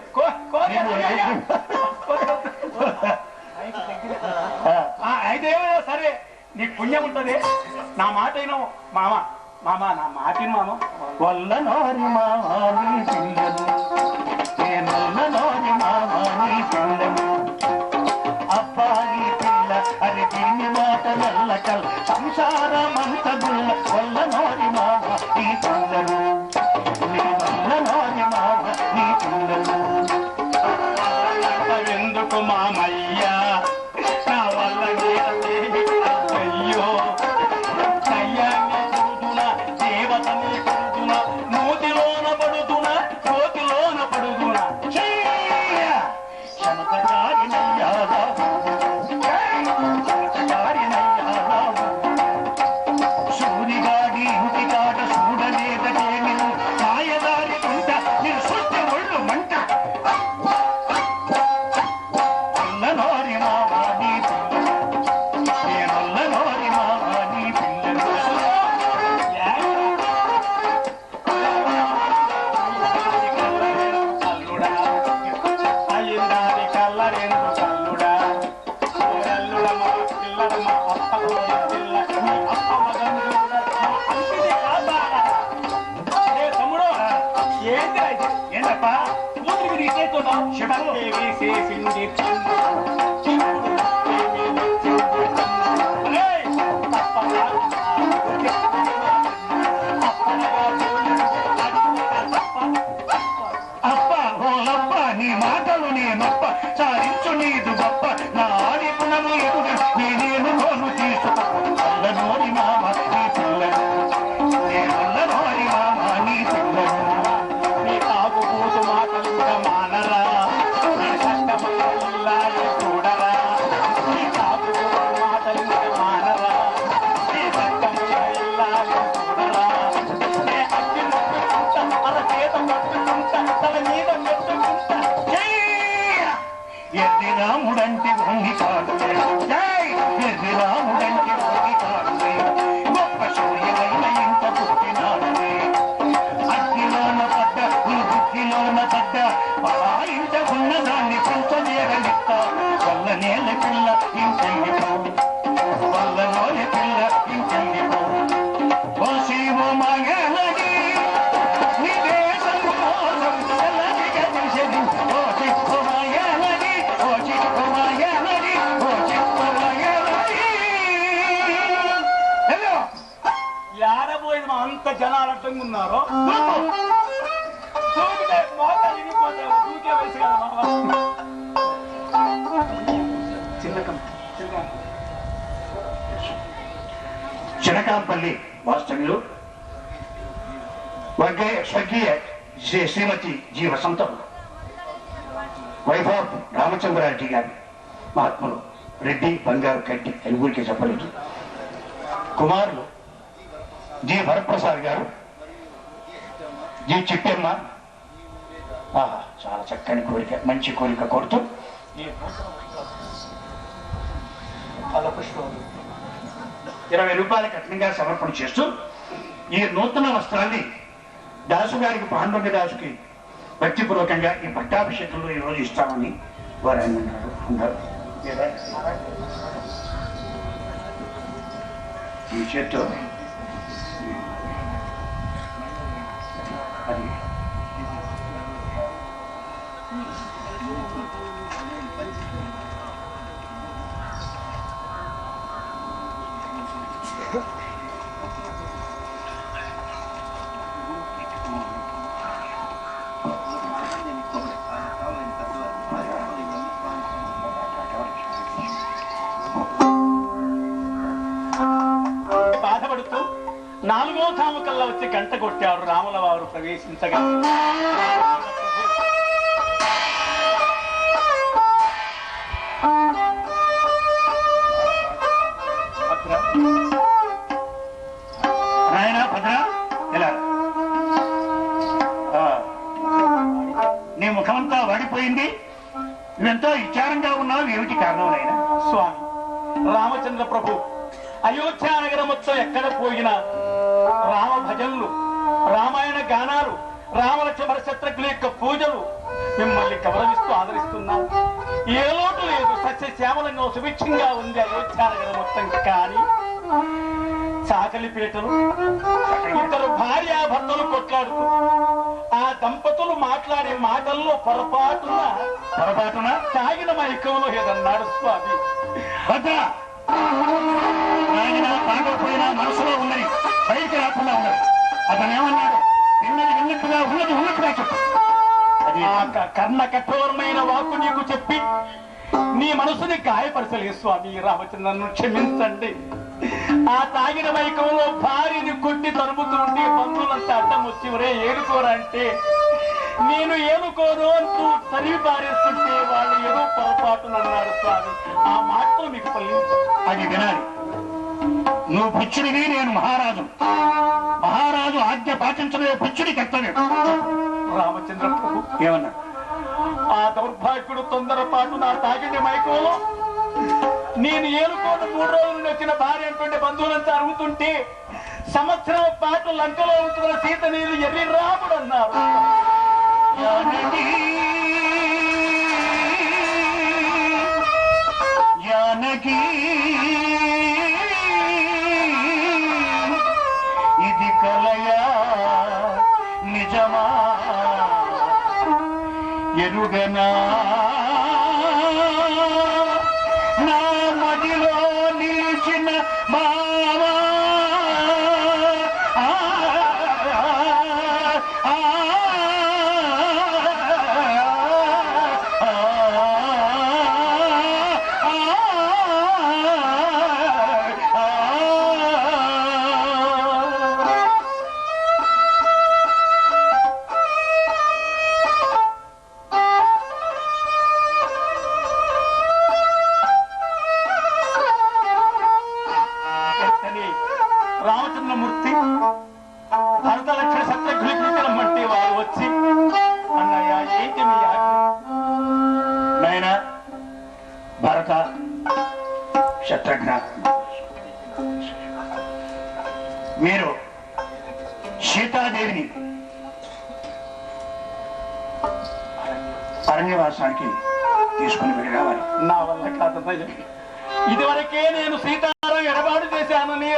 అయితే సరే నీకు పుణ్యం ఉంటది నా మాట అయినావు మామ మామ నా మాట మామ వల్ల నోరి మామీ పిల్లలు నల్ల నోరి మామీ పిల్లలు అబ్బాయి పిల్ల అది దీని మాట నల్ల కల్ సంసారమంత గుల్ల వల్ల నోరి మామ నీ పిల్లలు నీ వల్ల నోరి మామ నీ పిల్లలు ఎందుకు మామయ్యా నా వల్ల అయ్యో అయ్యాన్ని పడుతున్నా దేవతని పడుతున్నా నూతిలోన పడుతున్నా కోతిలోన పడుతున్నా సూరిగాడి ఇంటికాట చూడలేదనేమి మాయదారి కొంట నేను సుట్ట ఒళ్ళు మంట నోరి మావాణి పిల్లలు నోరి మావాణి పిల్లలు కల్లుడా అయ్యిందాది కల్లరేందు కల్లుడా కల్లుడ మా పిల్లడు మా అప్ప పిల్ల మీ అప్ప మగందుడ తమ్ముడు ఏంటి అయితే ఏంటప్పా కూతురికి తీసేస్తున్నావు శివదేవి చేసింది అప్ప ఓలప్ప నీ మాటలు నేనప్ప సారించు నీదు గొప్ప నా ఆడి గుణము ఎదురు నేనేను నోను తీసుకో అల్ల నోరి మామ నీ పిల్లలు నేనల్ల నోరి మామ నీ పిల్లలు నీ తాగు పూసు మాటలు మానరా నీ చట్టమల్లాలి చూడరా నీ తాగు పూసు మాటలు మానరా నీ చట్టమల్లాలి చూడరా నే అగ్గి ముట్టుకుంటా అల చేత పట్టుకుంటా తల మీద పెట్టుకుంటా ఎర్రి రాముడంటి వంగి కాడులే ఎర్రి రాముడంటి వంగి కాడులే గొప్ప సూర్యుడైన ఇంత పుట్టినాడులే అగ్గిలోన పడ్డ నీ బుద్ధిలోన పడ్డ ఆ ఇంట ఉన్నదాన్ని పెంచలేరలిస్త వల్ల నేల పిల్ల ఇంకెళ్ళిపో వల్ల నోలి పిల్ల ఇంకెళ్ళిపో ఓ శివు మగలది నీవే సంగోసం ఎల్లదిగా తెలిసేది ఓ చిక్కు మగలది ఓ చిక్కు మగలది ఓ చిక్కు మగలది హలో ఏడబోయేది మా అంత జనాలు అడ్డంగా ఉన్నారో దూకితే మోకాలు ఇరిగిపోతాయి దూకే వయసు కదా మామ చినకాంపల్లి వాస్తవ్యులు స్వర్గీయ శ్రీమతి జీ వసంతం వైభవ్ రామచంద్రారెడ్డి గారి మహాత్ములు రెడ్డి బంగారు కట్టి అని ఊరికే చెప్పలేదు కుమారులు జి వరప్రసాద్ గారు జి చిట్టమ్మ చాలా చక్కని కోరిక మంచి కోరిక కోరుతూ ఫలపుష్పం 20 రూపాయల కట్నంగా సమర్పణ చేస్తూ ఈ నూతన వస్త్రాన్ని దాసు గారికి పాండురంగ దాసుకి భక్తిపూర్వకంగా ఈ పట్టాభిషేకంలో ఈరోజు ఇస్తామని వారు అన్నారు ఈ చేత్తో అది బాధపడుతూ 4వ తాము కల్లా వచ్చి గంట కొట్టారు రాముల వారు ప్రవేశించగా నాయన భద్ర ఇలా నీ ముఖమంతా వాడిపోయింది నువ్వెంతో విచారంగా ఉన్నావు, ఏమిటి కారణం నాయనా? స్వామి రామచంద్ర ప్రభు అయోధ్య నగరం మొత్తం ఎక్కడ పోయినా రామ భజనలు, రామాయణ గానాలు, రామలక్ష్మణ శత్రుఘ్నుల యొక్క పూజలు మిమ్మల్ని గౌరవిస్తూ ఆదరిస్తున్నాను. ఏ లోటు లేదు, సస్యశ్యామలంగా సుభిక్షంగా ఉంది అయోధ్య నగరం మొత్తం. కానీ చాకలిపేటలు ఇద్దరు భార్యాభర్తలు కొట్లాడుతూ ఆ దంపతులు మాట్లాడే మాటల్లో పొరపాటున తాగిన మైకంలో ఏదన్నాడు స్వామి. తాగకపోయినా మనసులో ఉన్నది బయటికి రాకుండా ఉన్నది. అతను ఏమన్నాడు? విన్నది విన్నట్టుగా, ఉన్నది ఉన్నట్టుగా చెప్పు. అది కర్ణ కఠోరమైన వాక్కు నీకు చెప్పి నీ మనసుని గాయపరచలేదు స్వామి. రామచంద్రను క్షమించండి. ఆ తాగిన మైకంలో భార్యని కొట్టి తరుముతుంటే బంధువులంతా అడ్డం వచ్చి ఒరే ఏలుకోరంటే నేను ఏలుకోను అంటూ తరివి పారేస్తుంటే వాళ్ళు ఏదో పొరపాటునన్నాడు స్వామి. ఆ మాటలు మీకు పల్లించు. అది వినాలి. నువ్వు పుచ్చుడివి, నేను మహారాజు. మహారాజు ఆజ్ఞ పాటించలే పుచ్చుడి కర్తవ్యం. రామచంద్ర ప్రభు ఏమన్నా? ఆ దౌర్భాగ్యుడు తొందరపాటు నా తాగిన మైకంలో నేను ఏలుకోను 3 రోజుల నుండి వచ్చిన భార్య అంటుండే బంధువులంతా అరుగుతుంటే సంవత్సరం పాటు లంకలో ఉంటున్న సీత నీళ్ళు ఎర్రి రాముడు అన్నారు. జానకి ఇది కలయా నిజమా ఎరుగనా నా మదిలో నిలిచిన మావా రామచంద్రమూర్తి భరత లక్ష్మణ శత్రుఘ్నులు రమ్మంటే వారు వచ్చి అన్నయ్య ఏంటి మీ నాయన భరత శత్రుఘ్న, మీరు సీతాదేవిని అరణ్యవాసానికి తీసుకుని వెళ్ళి రావాలి. నా వల్ల కాదన్నయ్య. ఇదివరకే నేను సీతారాం ఎడబాటు చేశానని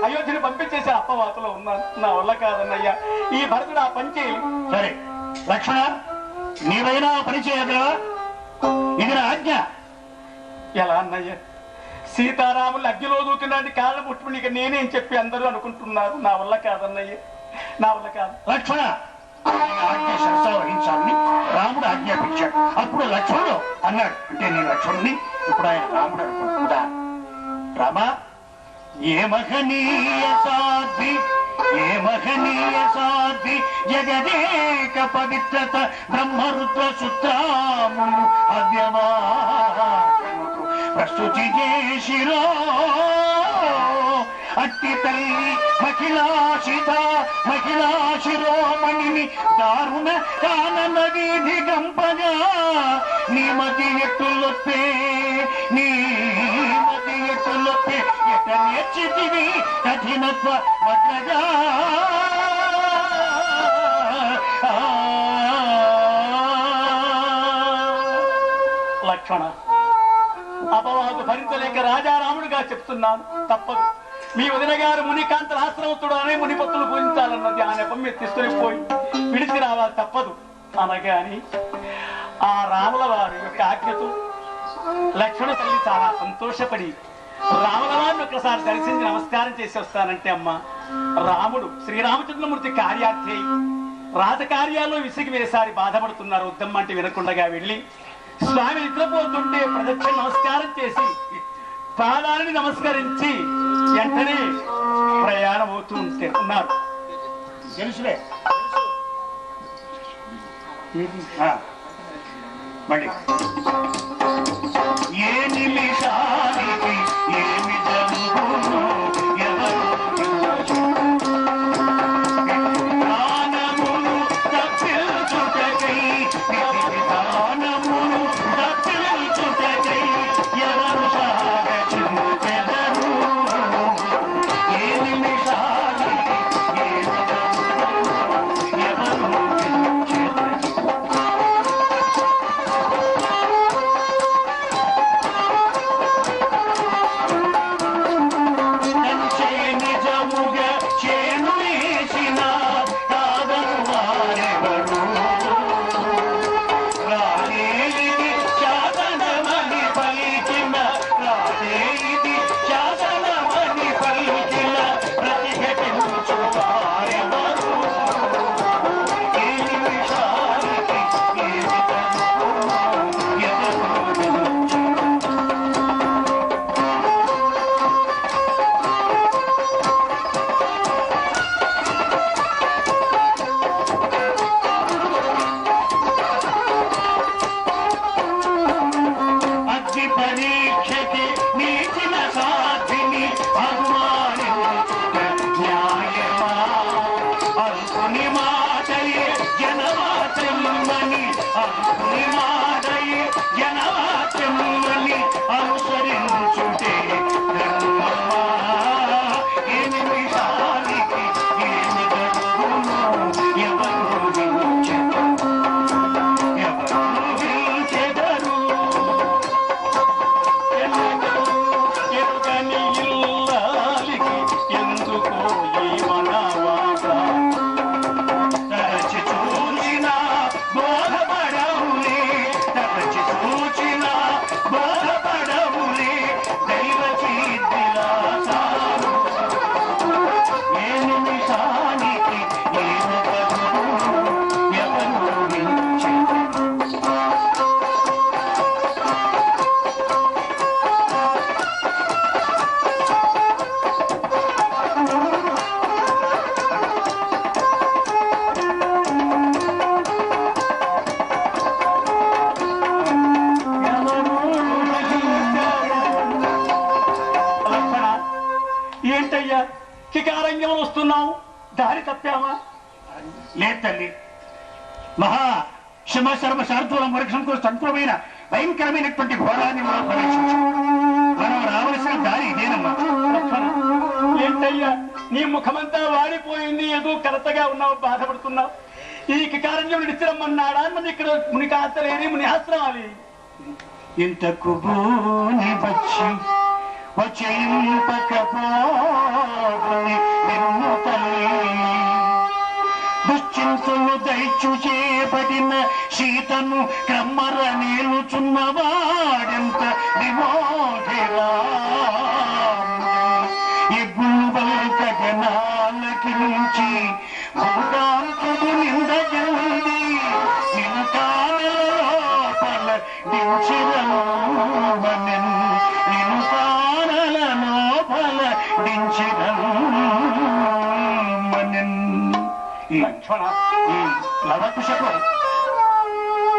అయోధ్యని పంపించేసి అప్పవాతలో ఉన్నాను. నా వల్ల కాదన్నయ్యా. ఈ భరతుడు ఆ పని చేయాలి. సరే లక్ష్మణ, నీవైనా పని చేయగలవా? ఇది నా ఆజ్ఞ. ఎలా అన్నయ్య? సీతారాములు అగ్గిలో దూకినాన్ని కాళ్ళ పుట్టుకుని నేనేం చెప్పి అందరూ అనుకుంటున్నారు. నా వల్ల కాదన్నయ్య, నా వల్ల కాదు. లక్ష్మణ, ఆజ్ఞ శిరసా వహించాలని రాముడు ఆజ్ఞాపించాడు. అప్పుడు లక్ష్మణుడు అన్నాడు. అంటే నేను లక్ష్మణుని, ఇప్పుడు ఆయన రాముడు అనుకుంటున్నా. రామా, ఏ మహనీయ సాధ్వి, ఏ మహనీయ సాధ్వి, జగదేక పవిత్రత బ్రహ్మరుద్ర సుత్రాములు అవ్యవాహముకు ప్రస్తుతి చేసిరో. అట్టి తల్లి మహిళాశిత మహిళా శిరోమణిని దారుణ కానన వీధి గంపగా నీ మతి ఎట్టులొప్పే, నీ మతి ఎట్టులొప్పే ఎట నేర్చితివి కఠినత్వ వజ్రగా. లక్ష్మణ, అపవాదు భరించలేక రాజారాముడిగా చెప్తున్నాను, తప్పదు. మీ వదిన గారు మునికాంత ఆశ్రమతుడు అనే మునిపత్తులు పూజించాలన్నది ఆ నెపం మీద తీసుకుని పోయి విడిచి రావాలి, తప్పదు అనగాని ఆ రాముల వారి యొక్క ఆజ్ఞతో లక్ష్మణ తల్లి చాలా సంతోషపడి రాముల వారిని ఒక్కసారి దర్శించి నమస్కారం చేసి వస్తానంటే అమ్మ రాముడు శ్రీరామచంద్రమూర్తి కార్యార్థి రాజకార్యాల్లో విసిగి వేసారి బాధపడుతున్నారు. వద్దమ్మంటే వినకుండగా వెళ్ళి స్వామి నిద్రపోతుంటే ప్రదక్షిణ నమస్కారం చేసి పాదాలని నమస్కరించి వెంటనే ప్రయాణం అవుతూ ఉంటే ఉన్నారు. తెలుసులే మళ్ళీ ఏ నిమిషానికి ఏమి జరుగును ఎవరు ప్రాణమును తప్పించుటకై విధానమును మాడై జనవాక్యముని అనుసరించుటే ధర్మమా. ఈ నిమిషానికి ఏమి గడువును ఎవరు వించెదరు, ఎవరు వించెదరు. ఎరుగని ఇల్లాలికి ఎందుకో ఈ మనవాట, తరచి చూచిన బోధపడవులే, తరచి చూచిన బోధపడవులే దైవ కీర్తిలాసాలు. ఏ నిమిషానికి ఏమి గడువును ఎవరు వించెదరు. లక్షణ, ఏంటయ్యా శిఖారంగంలో వస్తున్నావు? దారి తప్పావా? లేదు తల్లి, మహా శర్మ శార్దూలం వృక్షంకు సంతులమైన భయంకరమైనటువంటి ఘోరాన్ని మనం ప్రవేశించాం. మనం రావలసిన దారి ఇదేనమ్మా. లక్షణ, ఏంటయ్యా నీ ముఖమంతా వాడిపోయింది, ఏదో కలతగా ఉన్నావు, బాధపడుతున్నావు. ఈ కికారణ్యం నిశ్చరమ్మన్నాడా? మన ఇక్కడ మునికాస్తలేని ముని ఆశ్రమాలి. ఇంతకు భూని వచ్చి వచ్చేంపకపోని నిన్ను తల్లి, దుశ్చింతులు దైచు చేపడిన సీతను క్రమ్మర నేలుచున్నవాడెంత విమోధిరా. ఎగ్గులు బల్క జనాలకి నుంచి భూకాంతుడు నిందజల్లి నిలకాల లోపల దించిరను మనెన్, నిలకాల లోపల దించిరను మనెన్. ఈ లవకుశకు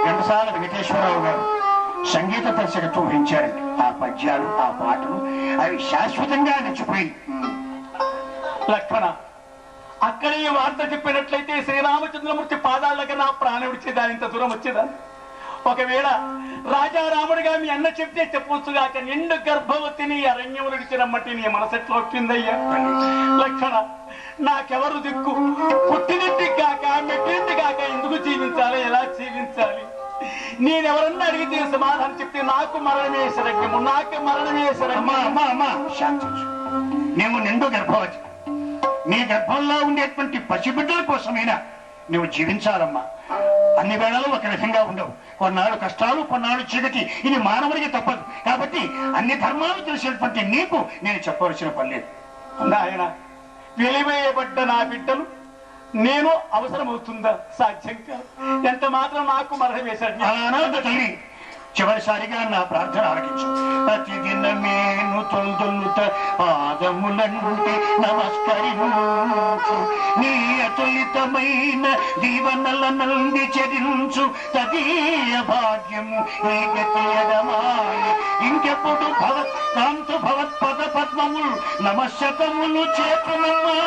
ఘంటసాల వెంకటేశ్వరరావు గారు సంగీత దర్శకత్వం వహించారండి. ఆ పద్యాలు, ఆ పాటలు అవి శాశ్వతంగా నిలిచిపోయింది. లక్ష్మణ, అక్కడ ఈ వార్త చెప్పినట్లయితే శ్రీరామచంద్రమూర్తి పాదాల దగ్గర నా ప్రాణం విడిచేదా, ఇంత దూరం వచ్చేదా? ఒకవేళ రాజారాముడిగా మీ అన్న చెప్తే చెప్పొచ్చుగాక, నిండు గర్భవతిని అరణ్యములు విడిచిరమ్మటి నీ మనసెట్లో వచ్చిందయ్యా. లక్షణ, నాకెవరు దిక్కు? పుట్టినింటికి కాక మెట్టింటి కాక ఎందుకు జీవించాలి, ఎలా జీవించాలి? నేనెవరన్నా అడిగితే సమాధానం చెప్తే నాకు మరణమే శరణ్యము, నాకు మరణమే శరణ్యము. శాంతించు, మేము నిండు గర్భవతి, నీ గర్భంలో ఉండేటువంటి పసిబిడ్డల కోసమైనా నువ్వు జీవించాలమ్మా. అన్ని వేళలు ఒక విధంగా ఉండవు, కొన్నాళ్ళు కష్టాలు, కొన్నాళ్ళు చీకటి, ఇది మానవుడికి తప్పదు. కాబట్టి అన్ని ధర్మాలు తెలిసినటువంటి నీకు నేను చెప్పవలసిన పని లేదు. నాయన, వెలివేయబడ్డ నా బిడ్డలు నేను అవసరమవుతుందా? సాధ్యం కాదు. ఎంత మాత్రం నాకు మరణం వేశాడు. అనాథ తల్లి, చివరిసారిగా నా ప్రార్థన ఆలకించు. ప్రతిదినమేను తొలుత పాదములంటే నమస్కరించు, నీ అతులితమైన దీవనలనంది చరించు తదీయ భాగ్యము నీ గతియడమాయ. ఇంకెప్పుడు కాంతు భవత్పద పద్మములు నమశతములు చేతునమ్మా.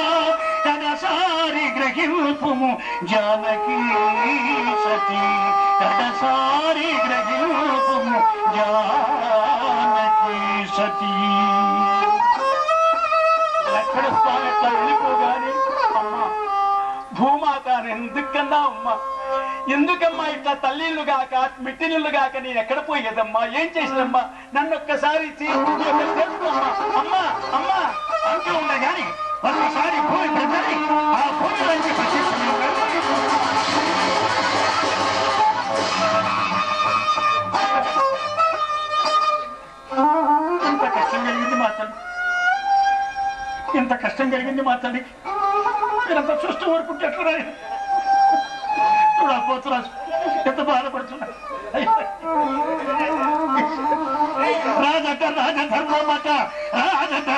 కడసారి గ్రహింపుము జానకీ సతీ, కడసారి గ్రహింపుము జానకీ సతీ. లక్షణ స్వామి ఎట్లా వెళ్ళిపోగానే, అమ్మా భూమాత ఎందుకన్నా అమ్మా, ఎందుకమ్మా ఇట్లా తల్లిళ్ళు గాక మిట్టినిళ్ళు గాక నేను ఎక్కడ పోయేదమ్మా, ఏం చేసినమ్మా? నన్ను ఒక్కసారి అమ్మా అమ్మా అంటూ ఉండగాని ఒక్కసారి భూమి పెద్దది, ఆ భూమి నుంచి ఇంత కష్టం కలిగింది మా తల్లి, ఇంత కష్టం కలిగింది మా తల్లికి. మీరంతా చూస్తూ ఊరుకుంటే ఎట్లా చూడకపోతున్నా, ఎంత బాధపడుతున్నా. రాజధర్మమత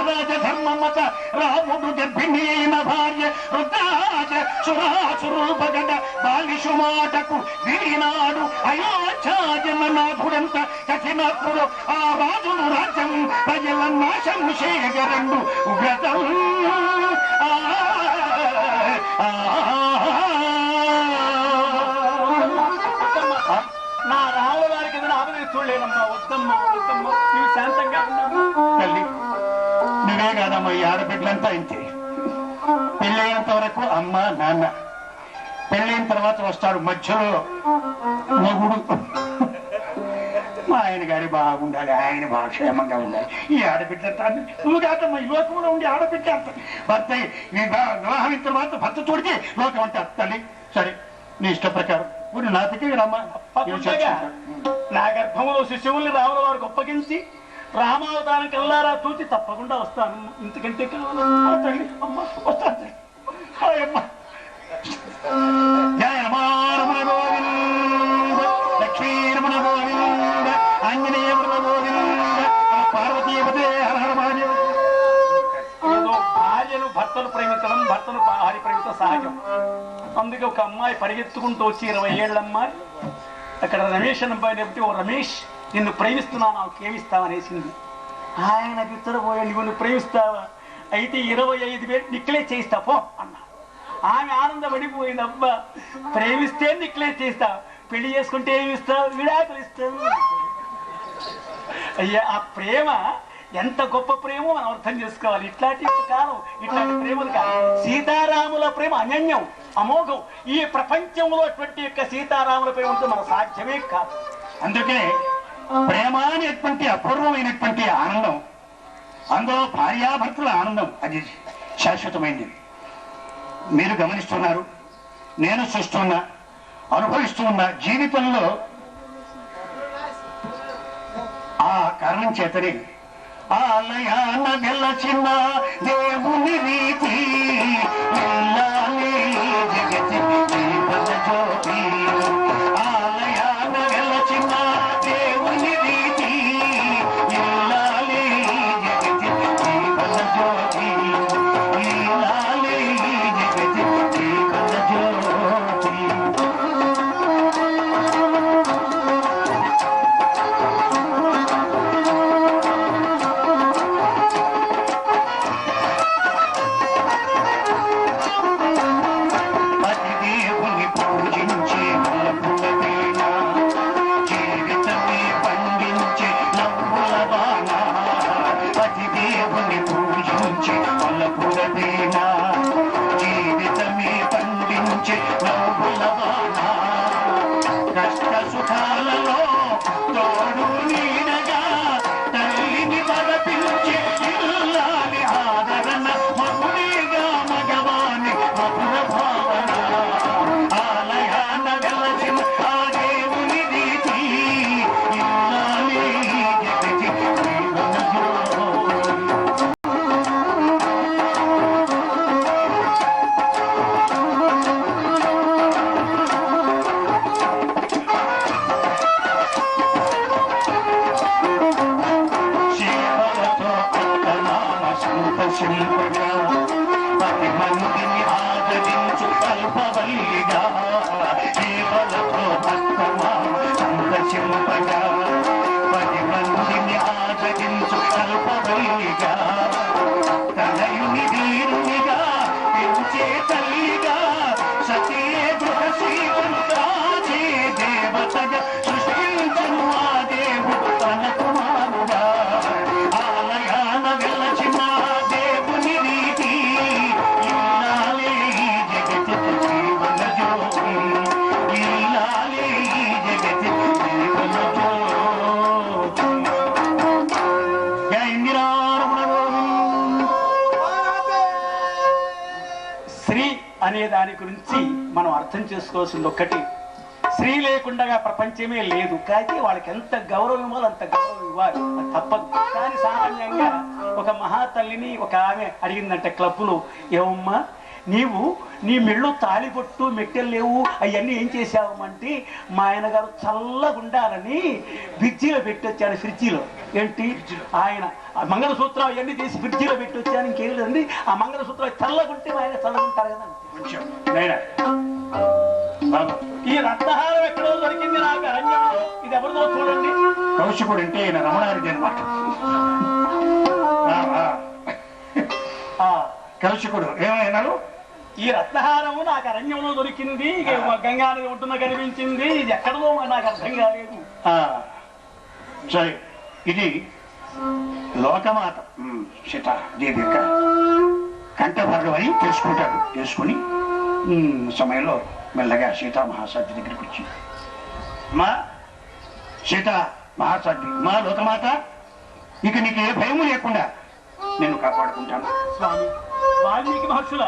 రాజధర్మమత రాముడు గర్భిణి అయిన భార్య రుద్రాజ సురాసురూపగడ బాలిషు మాటకు వీనాడు అయోధ్యాజననాథుడంత కఠినప్పుడు ఆ రాజును రాజ్యం ప్రజల నాశము చేయగరండు ఉగ్రతం. నా రాముల వారికి ఏదైనా ఆపద చూడలేనమ్మా. వద్దమ్మా వద్దమ్మా, నీవు శాంతంగా ఉన్నామ్మా. తల్లి నువ్వే కాదమ్మా, ఈ ఆడబిడ్డలంతా ఇంతే. పెళ్ళైనంత వరకు అమ్మ నాన్న, పెళ్ళైన తర్వాత వస్తాడు మధ్యలో మొగుడు. మా ఆయన గారి బాగుండాలి, ఆయన బాగా క్షేమంగా ఉండాలి. ఈ ఆడబిడ్డ నువ్వు కాదమ్మా, ఈ లోకంలో ఉండే ఆడబిడ్డ అంత భర్త వివాహం అయిన తర్వాత భర్త చూడితే లోకం అంటారు. తల్లి సరే నీ ఇష్ట ప్రకారం ఇప్పుడు నా దగ్గర రమ్మా. నా గర్భంలో శిశువుల్ని రాముల వారికి ఒప్పగించి రామావతారం కల్లారా చూచి తప్పకుండా వస్తాను. ఇంతకంటే కావాలి తల్లి. అమ్మ వస్తాను తల్లి. అమ్మ జయ రమారమణ గోవింద, లక్ష్మీరమణ గోవింద, ఆంజనేయమణ గోవింద, పార్వతీపతే హర హర మహాదేవ. ఏదో భార్యను భర్తను ప్రేమించడం, భర్తను భార్య ప్రేమించడం సహజం. అందుకే ఒక అమ్మాయి పరిగెత్తుకుంటూ వచ్చి 20 ఏళ్ళ అమ్మాయి అక్కడ రమేష్ అని అబ్బాయి లేకపోతే, ఓ రమేష్ నిన్ను ప్రేమిస్తున్నావు, నాకు ఏమిస్తావనేసింది. ఆయన బిత్తరపోయా, నువ్వు ప్రేమిస్తావా, అయితే 25,000 నిక్లెస్ చేయిస్తా పో అన్నా. ఆమె ఆనందపడిపోయింది. అబ్బా ప్రేమిస్తే నిక్లెస్ చేస్తావు, పెళ్లి చేసుకుంటే ఏమి ఇస్తావు, విడాకులు ఇస్తావు. అయ్యా ఆ ప్రేమ ఎంత గొప్ప ప్రేమో మనం అర్థం చేసుకోవాలి. ఇట్లాంటి కాలం ఇట్లాంటి ప్రేమలు కాదు. సీతారాముల ప్రేమ అనన్యం, అమోఘం. ఈ ప్రపంచంలో అటువంటి యొక్క సీతారాముల ప్రేమతో మన సాధ్యమే కాదు. అందుకే ప్రేమ అనేటువంటి అపూర్వమైనటువంటి ఆనందం, అందులో భార్యాభర్తల ఆనందం అది శాశ్వతమైంది. మీరు గమనిస్తున్నారు, నేను చూస్తున్నా, అనుభవిస్తూ ఉన్న జీవితంలో ఆ కారణం చేతనే ఆలయాన వెలచిన దేవుని రీతి జగతి జ్యోతి. ఆలయాన వెలచిన దేవుని రీతి ఇల్లాలి జగతి జీవన జ్యోతి. ఇల్లాలి జగతి జీవన జ్యోతి. కష్ట సుఖాలలో తోడు నీడగా తల్లిని వరపించే ఇల్లాలి ఆదరణ మగుడిగా మగవాని మధుర భావన. ఆలయాన వెలసిన ఆ దేవుని రీతి ఇల్లాలి జగతి జీవన జ్యోతి. శిల్పగా పది మందిని ఆదరించు కల్పవల్లిగా, కేవలతో శిల్పగా 10 మందిని ఆదరించు కల్పవల్లిగా, తనయుని వీరునిగా పెంచే తల్లిగా, సతీ గృహశీలను రాజే దేవతగా సృష్టించను ఆ దేవుడు తన కుమారుడా. ఆలయాన వెలచిన దేవుని రీతి ఇల్లాలి జగతి జీవన జ్యోతి. ఇల్లాలి జగతి జీవన జ్యోతి. జయ ఇందిరారమణ గోవింద. స్త్రీ అనే దాని గురించి మనం అర్థం చేసుకోవాల్సింది ఒక్కటి, స్త్రీ లేకుండా ప్రపంచమే లేదు. కానీ వాళ్ళకి ఎంత గౌరవం ఇవ్వాలి అంత గౌరవం ఇవ్వాలి, అది తప్పదు. కానీ సామాన్యంగా ఒక మహాతల్లిని ఒక ఆమె అడిగిందంటే క్లబ్లో, ఏమమ్మా నీవు నీ మెళ్ళు తాళిబొట్టు మెట్టెలు లేవు అవన్నీ ఏం చేసావమంటే, మా ఆయన గారు చల్లగా ఉండాలని ఫ్రిడ్జిలో పెట్టి వచ్చాను. ఫ్రిడ్జిలో ఏంటి ఆయన మంగళసూత్రం అవన్నీ తీసి ఫ్రిడ్జిలో పెట్టి వచ్చాను. ఇంకేం లేదండి, ఆ మంగళసూత్రం చల్లగా ఉంటే మా ఆయన చల్లగా ఉంటారు కదా. ఈ రత్నహారం ఎక్కడో దొరికింది నాకు అరణ్యంలో, ఇది ఎవరిదో చూడండి. కౌశికుడు అంటే ఈయన రమణారెడ్డి అనమాట. కౌశికుడు ఏమైనారు, ఈ రత్నహారము నాకు అరణ్యంలో దొరికింది, గంగా నది ఒడ్డున కనిపించింది, ఇది ఎక్కడో నాకు అర్థం కాలేదు. సరే, ఇది లోకమాత సీతాదేవి యొక్క కంఠభరణం అని తెలుసుకుంటాడు. తెలుసుకుని సమయంలో మెల్లగా సీతా మహాసాధ్వి దగ్గరికి వచ్చింది. మా సీతా మహాసాధ్వి, మా లోకమాత, ఇక నీకు ఏ భయము లేకుండా నిన్ను కాపాడుకుంటాను. స్వామి, వాల్మీకి మహర్షుల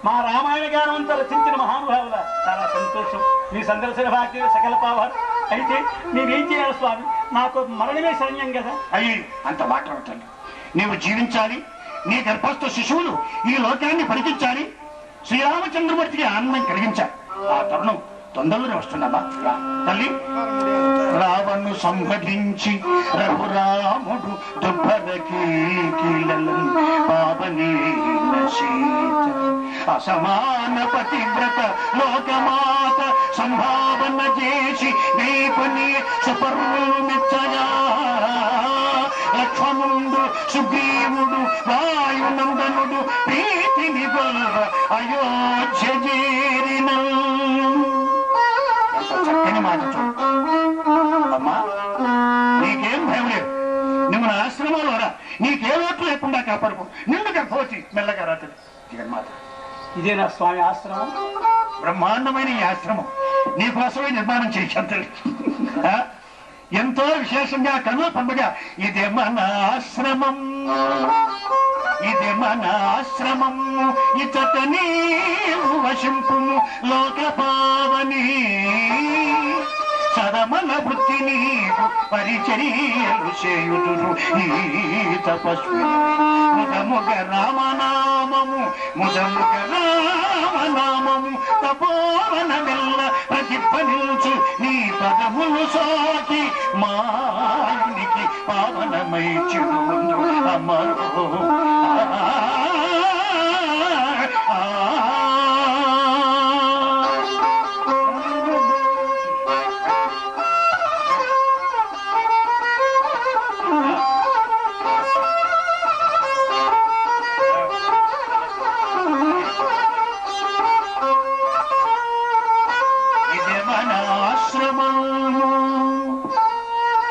మా రామాయణ గానం అంతా రచించిన మహానుభావుల, చాలా సంతోషం. మీ సందర్శన భాగ్యం సకల పావారు. అయితే నేనేం చేయాలి స్వామి? నాకు మరణమే శరణ్యం కదా. అయ్యి అంత మాట్లాడుతాను. నీవు జీవించాలి, నీ గర్భస్థ శిశువులు ఈ లోకాన్ని పరికించాలి, శ్రీరామచంద్రమూర్తికి ఆనందం కలిగించాలి. ఆ తరుణం తొందరలోనే వస్తుందమ్మా. తల్లి, రావణు సంహరించి రఘురాముడు దుర్భరకి పావని అసమాన పతివ్రత లోకమాత సంభావన చేసి నీకుని సుపర్వులు మెచ్చగా లక్ష్మణుడు సుగ్రీవుడు వాయునందనుడు ప్రీతిని గొల్వ అయోధ్య చేరిన చక్కని మాట. అమ్మా, నీకేం భయం లేదు, నువ్వు నా ఆశ్రమంలో రా, నీకే లోటు లేకుండా కాపాడుకో. నిన్ను గర్భవతి మెల్లగా రాత్రి జగన్మాత. ఇదే నా స్వామి ఆశ్రమం. బ్రహ్మాండమైన ఈ ఆశ్రమం నీకోసమే నిర్మాణం చేయించాను. ఎంతో విశేషంగా కనుల పండుగ. ఇదే మన ఆశ్రమం, ఇదే మన ఆశ్రమం, ఇతట నీవు వశింపు లోక పావని సరమల వృత్తి నీకు పరిచర్యలు చేయుదురు ఈ తపస్వి. ముదముగ రామనామము, ముదముగ రామనామము తపోవన మెల్ల ప్రతిఫలించు నీ పదములు సోకి మాయునికి పావనమై చిరుందు అమరు.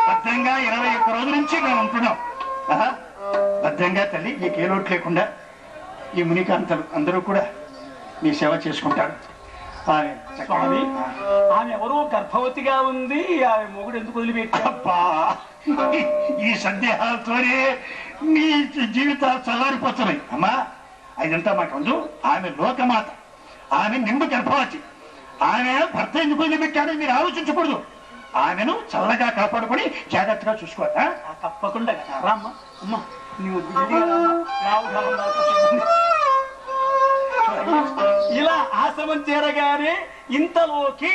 భద్రంగా 21 రోజుల నుంచి మేము ఉంటున్నాం. భద్రంగా తల్లి, నీకే లోటు లేకుండా ఈ మునికాంతలు అందరూ కూడా నీ సేవ చేసుకుంటారు. స్వామి, ఆమె ఎవరో గర్భవతిగా ఉంది, ఆమె మొగుడు ఎందుకు వదిలిపెట్టారు? అబ్బా, ఈ సందేహాలతోనే నీ జీవితాలు చల్లారిపోతున్నాయి. అమ్మా, అదంతా మాకు ఆమె లోకమాత, ఆమె నిండు గర్భవతి. ఆమె భర్త ఎందుకు వదిలిపెట్టాడో మీరు ఆలోచించకూడదు. ఆమెను చల్లగా కాపాడుకొని జాగ్రత్తగా చూసుకోవాలా? తప్పకుండా. రామ్మ, అమ్మ, నువ్వు ఇలా ఆశ్రమం చేరగానే ఇంతలోకి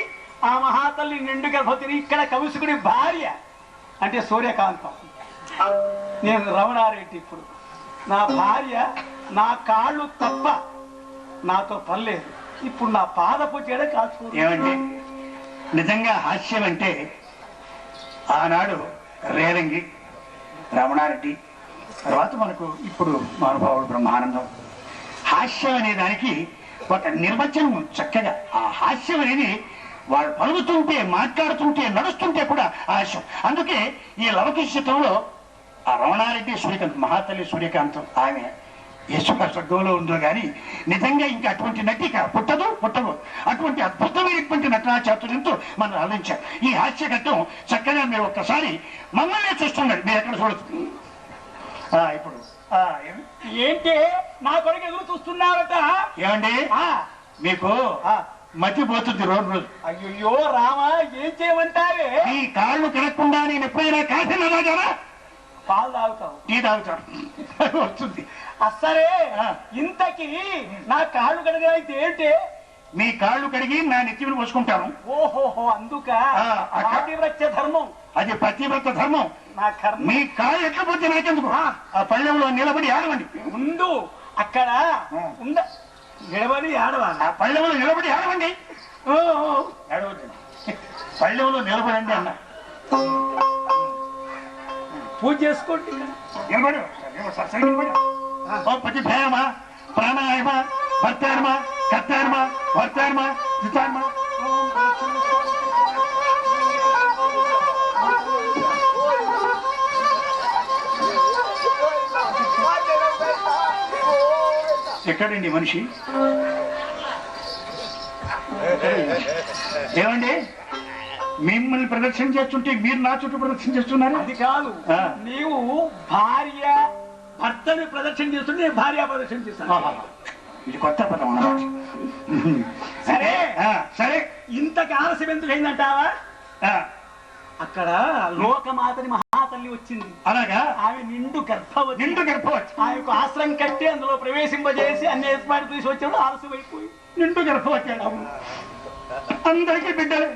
ఆ మహాతల్లి నిండు గర్భవతిని, ఇక్కడ కౌశికుడి భార్య అంటే సూర్యకాంతం, నేను రమణారెడ్డి. ఇప్పుడు నా భార్య నా కాళ్ళు తప్ప నాతో పర్లేదు. ఇప్పుడు నా పాదపు చెడ కాల్చుకో. ఏమండి, నిజంగా హాస్యం అంటే ఆనాడు రేలంగి రమణారెడ్డి, తర్వాత మనకు ఇప్పుడు మహానుభావుడు బ్రహ్మానందం. హాస్యం అనే దానికి ఒక నిర్వచనం చక్కగా. ఆ హాస్యం అనేది వాళ్ళు పలుకుతుంటే, మాట్లాడుతుంటే, నడుస్తుంటే కూడా హాస్యం. అందుకే ఈ లవకుశ చిత్రంలో ఆ రమణారెడ్డి సూర్యకాంత్, మహాతల్లి సూర్యకాంతం ఆమె యశోద స్వర్గంలో ఉందో కానీ నిజంగా ఇంకా అటువంటి నటిక పుట్టదు. అటువంటి అద్భుతమైనటువంటి నటనా చాతుర్యంతో మనం ఆలోచించారు. ఈ హాస్యఘట్టం చక్కగా మీరు ఒక్కసారి మమ్మల్ని చూస్తున్నారు, మీరు ఎక్కడ చూడచ్చు. ఇప్పుడు ఏంటి నా కొడుకు ఎదురు చూస్తున్నారట? ఏమండి, మీకు మతిపోతుంది రోజు. అయ్యో రామా, ఏం చేయమంటావే? ఈ కాళ్ళు కనకుండా నేను ఎప్పుడైనా కాఫీ తాగారా? పాలు తాగుతావు, టీ తాగుతాను, వస్తుంది. అస్సరే, ఇంతకి నా కాళ్ళు కడగడానికి ఏంటి? మీ కాళ్ళు కడిగి నా నెత్తిని పోసుకుంటాను. ఓహోహో, అందుక పతివ్రత ధర్మం. అది పతివ్రత ధర్మం. నా కర్మ. మీ కాళ్ళు ఎట్లా పోతే నాకెందుకు? ఆ పళ్ళెంలో నిలబడి ఆడవండి. ఉండు, అక్కడ నిలబడి ఆడవాలి. ఆ పళ్ళెంలో నిలబడి ఆడవండి. ఆడవద్దు, పళ్ళెంలో నిలబడండి అన్న. పూజ చేసుకోండి. నిలబడు, పతి భయమా, ప్రాణాయమా, భర్తాయమా, కర్తార్మా వర్తార్మా జితార్మా ఎక్కడండి మనిషి? ఏమండి మిమ్మల్ని ప్రదర్శన చేస్తుంటే మీరు నా చుట్టూ ప్రదర్శన చేస్తున్నారు? అది కాదు, ఆ. నీవు భార్య భర్తని ప్రదర్శన చేస్తుంటే నేను భార్య ప్రదర్శన చేస్తాను. ఇది కొత్త పదం అన్నమాట. సరే సరే ఇంతకు ఆలస్యం ఎందుకు అయిందంటావా? ఆ, అక్కడ లోకమాతని మహాతల్లి వచ్చింది. అలాగా? ఆమె నిండు గర్భవతి. నిండు గర్భవతి. ఆమెకు ఆశ్రయం కట్టి అందులో ప్రవేశింపజేసి అన్ని ఏర్పాటు తీసి వచ్చాడు. ఆలస్యం అయిపోయి నిండు గర్భవతి. అందరికీ బిడ్డలే,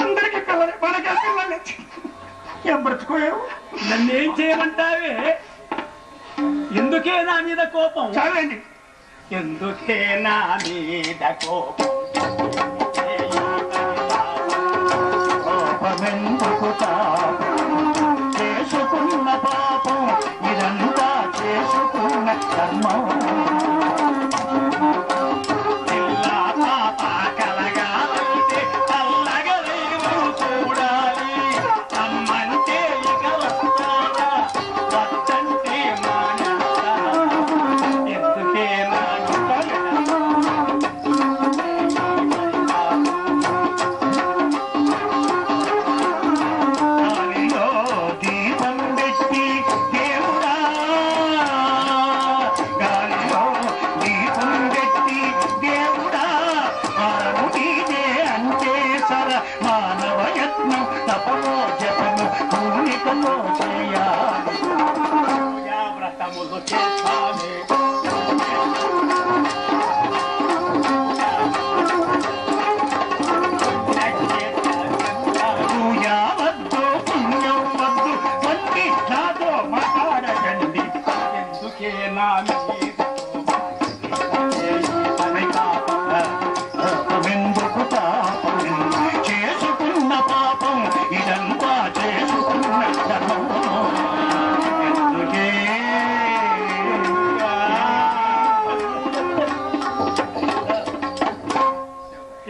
అందరికీ పిల్లలే, మనకే పిల్లలే. ఏం బ్రతుకోయావు? నన్నేం చేయమంటావే? ఎందుకే నా మీద కోపం? చాలండి. ఎందుకే నా మీద కోపం? పాపమెందుకు తాపం? చేసుకున్న పాపం ఇదంతా చేసుకున్న కర్మం. పిల్లా పాప కలగాలంటే చల్లగా నీవు చూడాలి. అమ్మంటే ఇక వస్తారా, వద్దంటే మానేస్తా. ఎందుకే నా గాలిలో దీపం పెట్టి దేవుడా, గాలిలో దీపం పెట్టి దేవుడా, మానవు నీదే అంటే సర మానవ యత్నం తపమో జపము పూనికలో చేయాలి. వ్రతములు చేస్తానే పూజా వద్దు పుణ్యం వద్దు వద్ది నాతో మాట్లాడకండి. ఎందుకే నా మీద పాపమెందుకు తాపం? చేసుకున్న పాపం ఇదంతా చేసుకున్న ధర్మం. ఎందుకే?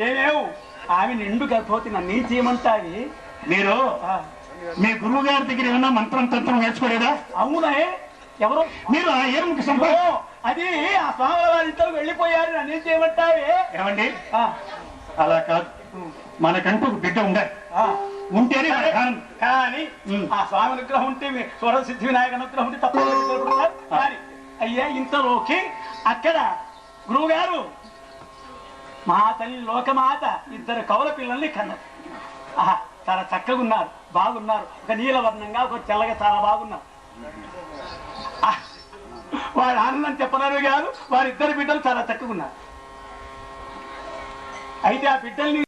ఏమేవు? ఆమె నిండు గర్భవతి, నన్ను ఏం చేయమంటావి? మీరు మీ గురువు గారి దగ్గర ఏమన్నా మంత్రం తంత్రం నేర్చుకోలేదా? అవునే, ఎవరో మీరు ఆ ఏముకి ఓ, సంపా అది ఆ స్వామి వారి ఇంట్లో వెళ్ళిపోయారు, నన్నేం చేయమంటావే? ఏమండి? ఆ, అలా కాదు, మనకంటూ ఒక బిడ్డ ఉండాలి. ఆ. ఉంటేనే మన కారణం. కానీ ఆ స్వామి అనుగ్రహం ఉంటే స్వర సిద్ధి వినాయక అనుగ్రహం ఉంటే తప్పకుండా. కానీ అయ్యా, ఇంతలోకి అక్కడ గురువు గారు మా తల్లి లోకమాత ఇద్దరు కవల పిల్లల్ని కన్నారు. ఆహా, చాలా చక్కగా ఉన్నారు, బాగున్నారు. ఒక నీలవర్ణంగా, ఒక తెల్లగా, చాలా బాగున్నారు. వారి ఆనందం చెప్పనవి కాదు, వారిద్దరు బిడ్డలు చాలా చక్కగా ఉన్నారు. అయితే ఆ బిడ్డల్ని